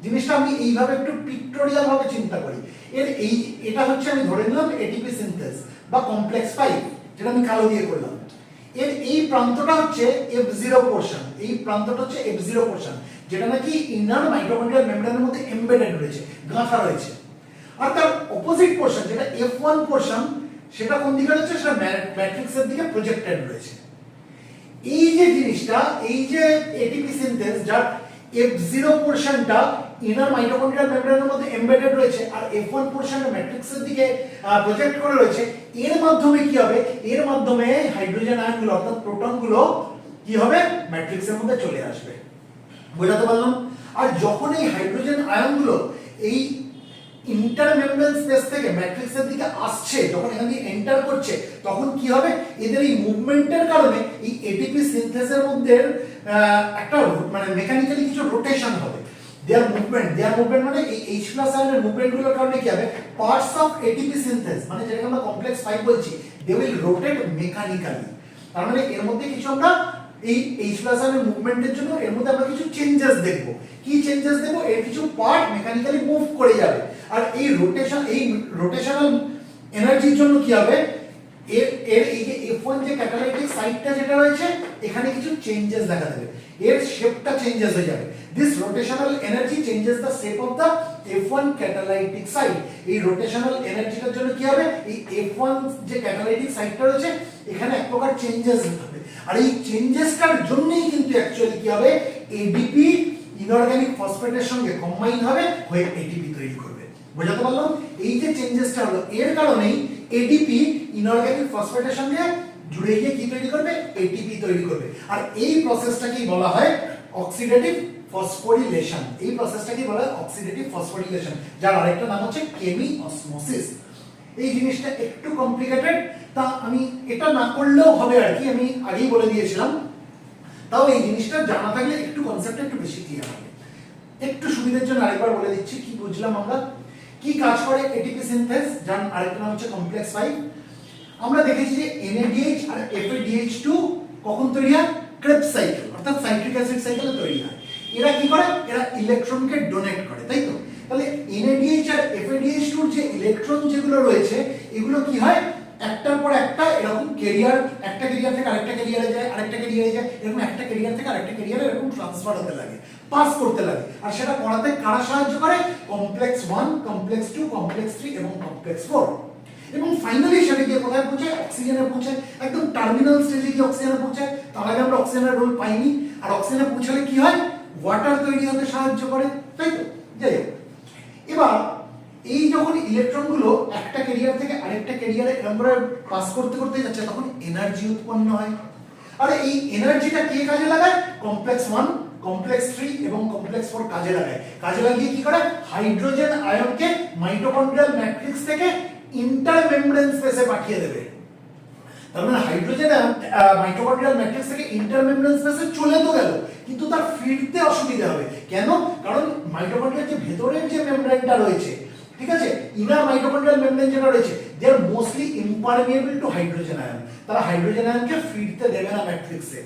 জিনিসটা আমি এইভাবে একটু পিক্টোরিয়াল ভাবে চিন্তা করি। এর এই এটা হচ্ছে আমি ধরে নিলাম এটিপি সিনথেস বা কমপ্লেক্স 5, যেটা আমি কালো দিয়ে করলাম। এর এই প্রান্তটা হচ্ছে F0 পোরশন, এই প্রান্তটা হচ্ছে F0 পোরশন, যেটা নাকি ইনার মাইটোকন্ড্রিয়াল মেমব্রেনের মধ্যে এমবেডেড রয়েছে, গাঁথা রয়েছে। আর তার অপোজিট পোরশন যেটা F1 পোরশন, সেটা কোন দিকে রয়েছে, সেটা ম্যাট্রিক্সের দিকে প্রজেক্টেড রয়েছে। এই যে জিনিসটা, এই যে এটিপি সিনথেস যার F0 পোরশনটা ইনার মাইটোকন্ড্রিয়াল মেমব্রেনের মধ্যে এমবেডেড রয়েছে আর F1 পোরশনটা ম্যাট্রিক্সের দিকে প্রজেক্ট করে রয়েছে, এর মাধ্যমে কি হবে, এর মাধ্যমে হাইড্রোজেন আয়নগুলো অর্থাৎ প্রোটনগুলো কি হবে, ম্যাট্রিক্সের মধ্যে চলে আসবে। বোঝাতে পারলাম? আর যখন এই হাইড্রোজেন আয়নগুলো এই ইন্টারমেমব্রেন স্পেস থেকে ম্যাট্রিক্সের দিকে আসছে, যখন এখান দিয়ে এন্টার করছে, তখন কি হবে, এদের এই মুভমেন্টের কারণে এই এটিপি সিনথেসের মধ্যে একটা মানে মেকানিক্যালি কিছু রোটেশন হবে। দেয়ার মুভমেন্ট মানে এই H+ আয়নের মুভমেন্টগুলোর কারণে কি হবে, পার্টস অফ এটিপি সিনথেস মানে যেটাকে আমরা কমপ্লেক্স 5 বলছি, দে উইল রোটেট মেকানিক্যালি। তার মানে এর মধ্যে কিছু আমরা এই H+ আয়নের মুভমেন্টের জন্য এর মধ্যে আমরা কিছু চেঞ্জেস দেখব। কি চেঞ্জেস দেখব, এর কিছু পার্ট মেকানিক্যালি মুভ করে যাবে। আর এই রোটেশনাল এনার্জির জন্য কি হবে, এর এই যে F1 যে ক্যাটালাইটিক সাইটটা যেটা রয়েছে, এখানে কিছু চেঞ্জেস দেখা দেবে, এর শেপটা চেঞ্জেস হয়ে যাবে। This rotational energy changes the shape of the F1 catalytic site. এই রোটেশনাল এনার্জিটার জন্য কি হবে, এই F1 যে ক্যাটালাইটিক সাইটটা রয়েছে, এখানে এক প্রকার চেঞ্জেস হবে। আর এই চেঞ্জেসটার জন্যই কিন্তু অ্যাকচুয়ালি কি হবে, এডিপি ইনঅর্গানিক ফসফেটের সঙ্গে কম্বাইন হবে হয়ে এটিপি তৈরি করবে। বোঝাতে পারলাম? এই যে চেঞ্জেসটা হলো, এর কারণেই এডিপি ইনঅর্গানিক ফসফেটের সঙ্গে জুড়ে গিয়ে কি তৈরি করবে, এটিপি তৈরি করবে। আর এই প্রসেসটাকেই বলা হয় অক্সিডেটিভ ফসফোরিলেশন। এই প্রসেসটাকেই বলা হয় অক্সিডেটিভ ফসফোরিলেশন, যার আরেকটা নাম হচ্ছে কেমিঅসমোসিস। এই জিনিসটা একটু কমপ্লিকেটেড, তা আমি এটা না করলেও হবে আর কি, আমি আগেই বলে দিয়েছিলাম। তাও এই জিনিসটা জানা থাকলে একটু কনসেপ্টটা একটু বেশি ক্লিয়ার হবে। একটু সুবিধার জন্য আরেকবার বলে দিচ্ছি কি বুঝলাম আমরা, কি কাজ করে এটিপি সিনথেস, যার আরেকটা নাম হচ্ছে কমপ্লেক্স 5। আমরা দেখেছি যে NADH আর FADH2 কখন তৈরি হয়, ক্রেবস সাইকেল অর্থাৎ সাইট্রিক অ্যাসিড সাইকেলে তৈরি হয়। এরা কি করে, এরা ইলেকট্রনকে ডোনেট করে, তাই তো? তাহলে NADH আর FADH2 এর যে ইলেকট্রন যেগুলো রয়েছে, এগুলো কি হয়, একটার পর একটা এরকম ক্যারিয়ার, একটা ক্যারিয়ার থেকে আরেকটা ক্যারিয়ারে যায়, আরেকটা ক্যারিয়ারে যায়, এরকম একটা ক্যারিয়ার থেকে আরেকটা ক্যারিয়ারে এরকম ট্রান্সফার হতে লাগে, পাস করতে লাগে। আর সেটা করাতে কারা সাহায্য করে, কমপ্লেক্স 1, কমপ্লেক্স 2, কমপ্লেক্স 3 এবং কমপ্লেক্স 4। এবং ফাইনালি সেটা গিয়ে কোথায় পৌঁছায়, অক্সিজেনে পৌঁছায়, একদম টার্মিনাল স্টেজে গিয়ে অক্সিজেনে পৌঁছায়। তার আগে আমরা অক্সিজেনের রোল পাইনি। আর অক্সিজেনে পৌঁছালে কি হয়, ওয়াটার তৈরি হতে সাহায্য করে, তাই তো? যাই হোক, এবার এই যখন ইলেকট্রনগুলো একটা ক্যারিয়ার থেকে আরেকটা ক্যারিয়ারে এরকম করে পাস করতে করতে যাচ্ছে, তখন এনার্জি উৎপন্ন হয়। আর এই এনার্জিটা কে কাজে লাগায়, কমপ্লেক্স 1, কমপ্লেক্স 3 এবং কমপ্লেক্স 4 কাজে লাগায়। কাজে লাগিয়ে কি করে, হাইড্রোজেন আয়নকে মাইটোকন্ড্রিয়াল ম্যাট্রিক্স থেকে ইন্টারমেমব্রেন স্পেসে পাঠিয়ে দেবে। তার মানে হাইড্রোজেন মাইটোকন্ড্রিয়াল ম্যাট্রিক্স থেকে ইন্টারমেমব্রেন স্পেসে চলে তো গেল, কিন্তু তার ফিরতে অসুবিধা হবে। কেন? কারণ মাইটোকন্ড্রিয়ার যে ভেতরের যে মেমব্রেনটা রয়েছে, ঠিক আছে, ইনার মাইটোকন্ড্রিয়াল মেমব্রেন যেটা রয়েছে, দে are mostly impermeable to hydrogen ion. তারা হাইড্রোজেন আয়নকে ফিরতে দেবে না ম্যাট্রিক্সে,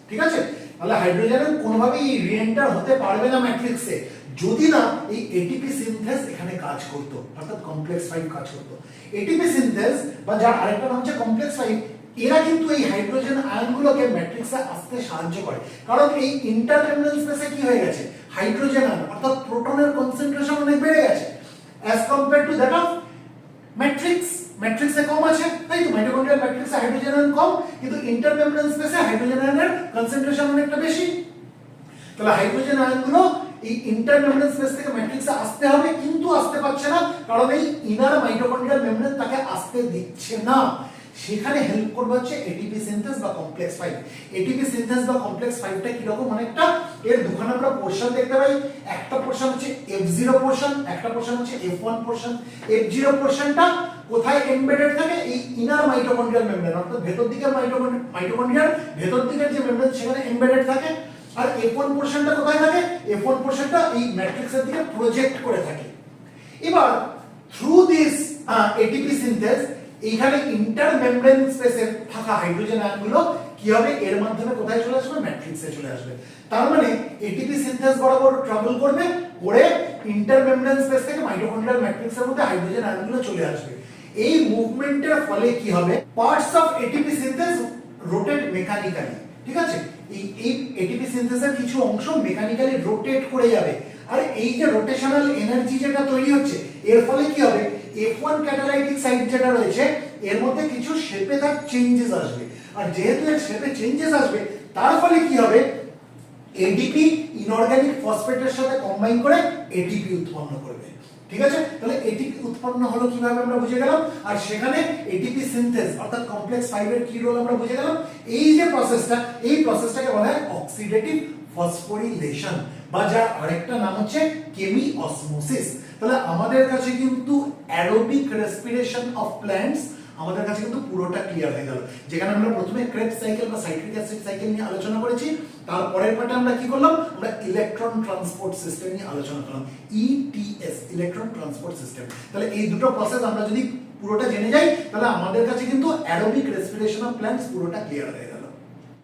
ঠিক আছে? তাহলে হাইড্রোজেন আয়ন কোনোভাবেই রিএন্টার হতে পারবে না ম্যাট্রিক্সে, যদি না এই এটিপি সিনথেস এখানে কাজ করত, অর্থাৎ কমপ্লেক্স 5 কাজ করত। এটিপি সিনথেস বা যার আরেকটা নাম হচ্ছে কমপ্লেক্স 5, এরা কিন্তু এই হাইড্রোজেন আয়নগুলোকে ম্যাট্রিক্সে আসতে সাহায্য করে। কারণ এই ইন্টারমেমব্রেন স্পেসে কি হয়ে গেছে, হাইড্রোজেন আয়ন অর্থাৎ প্রোটনের কনসেন্ট্রেশন অনেক বেড়ে গেছে as compared to that of ম্যাট্রিক্সে কম আছে, তাই তো? মাইটোকন্ড্রিয়াল ম্যাট্রিক্সে হাইড্রোজেন আয়ন কম, কিন্তু ইন্টারমেমব্রেন স্পেসে হাইড্রোজেন আয়নের কনসেন্ট্রেশন অনেকটা বেশি। তাহলে হাইড্রোজেন আয়নগুলো এই ইন্টারমেমব্রেন স্পেস থেকে ম্যাট্রিক্সে আসতে হবে, কিন্তু আসতে পারছে না, কারণ এই ইনার মাইটোকন্ড্রিয়াল মেমব্রেন তাকে আসতে দিচ্ছে না। সেখানে হেল্প করবে হচ্ছে এটিপি সিনথেস বা কমপ্লেক্স 5। এটিপি সিনথেস বা কমপ্লেক্স 5টা কি রকম, অনেকটা এর দুখানে আমরা পোরশন দেখতে পাই। একটা পোরশন হচ্ছে F0 পোরশন, একটা পোরশন হচ্ছে F1 পোরশন। F0 পোরশনটা কোথায় এমবেডেড থাকে, এই ইনার মাইটোকন্ড্রিয়াল মেমব্রেন অর্থাৎ ভেতর দিকের মাইটোকন্ড্রিয়ার ভেতর দিকের যে মেমব্রেন সেখানে এমবেডেড থাকে। আর F1 পোরশনটা কোথায় থাকে, F1 পোরশনটা এই ম্যাট্রিক্সের দিকে প্রজেক্ট করে থাকে। এবার থ্রু দিস এটিপি সিনথেস এইখানে ইন্টারমেমব্রেন স্পেসে থাকা হাইড্রোজেন আয়নগুলো কি হবে, এর মাধ্যমে কোথায় চলে আসবে, ম্যাট্রিক্সে চলে আসবে। তার মানে এটিপি সিনথেস বরাবর ট্রাভেল করবে, করে ইন্টারমেমব্রেন স্পেস থেকে মাইটোকন্ড্রিয়াল ম্যাট্রিক্সের মধ্যে হাইড্রোজেন আয়নগুলো চলে আসবে। এই মুভমেন্টের ফলে কি হবে, parts of ATP synthase rotate mechanically, ঠিক আছে? এই এটিপি সিনথেসের কিছু অংশ মেকানিক্যালি রোটেট করে যাবে। আর এই যে রোটেশনাল এনার্জি যেটা তৈরি হচ্ছে, এর ফলে কি হবে, F1 ক্যাটালাইটিক সাইট যেটা রয়েছে, এর মধ্যে কিছু শেপে তার চেঞ্জেস আসবে। আর যেহেতু এর শেপে চেঞ্জেস আসবে, তার ফলে কি হবে, এডিপি ইনঅর্গানিক ফসফেটের সাথে কম্বাইন করে এটিপি উৎপন্ন করবে, ঠিক আছে? তাহলে এটিপি উৎপন্ন হলো কিভাবে আমরা বুঝে গেলাম। আর সেখানে এটিপি সিনথেস অর্থাৎ কমপ্লেক্স 5 এর কি রোল আমরা বুঝে গেলাম। এই যে প্রসেসটা, এই প্রসেসটাকে বলা হয় অক্সিডেটিভ ফসফোরিলেশন বা যার আরেকটা নাম হচ্ছে কেমিঅসমোসিস। তাহলে আমাদের কাছে কিন্তু অ্যারোবিক রেসপিরেশন অফ প্ল্যান্টস আমাদের কাছে কিন্তু পুরোটা ক্লিয়ার হয়ে গেল। যেখানে আমরা প্রথমে ক্রেবস সাইকেল বা সাইট্রিক অ্যাসিড সাইকেল নিয়ে আলোচনা করেছি, তারপরের পার্টে আমরা কি করলাম, আমরা ইলেকট্রন ট্রান্সপোর্ট সিস্টেম নিয়ে আলোচনা করলাম, ইটিএস, ইলেকট্রন ট্রান্সপোর্ট সিস্টেম। তাহলে এই দুটো প্রসেস আমরা যদি পুরোটা জেনে যাই, তাহলে আমাদের কাছে কিন্তু অ্যারোবিক রেসপিরেশন অফ প্ল্যান্টস পুরোটা ক্লিয়ার হয়ে গেল।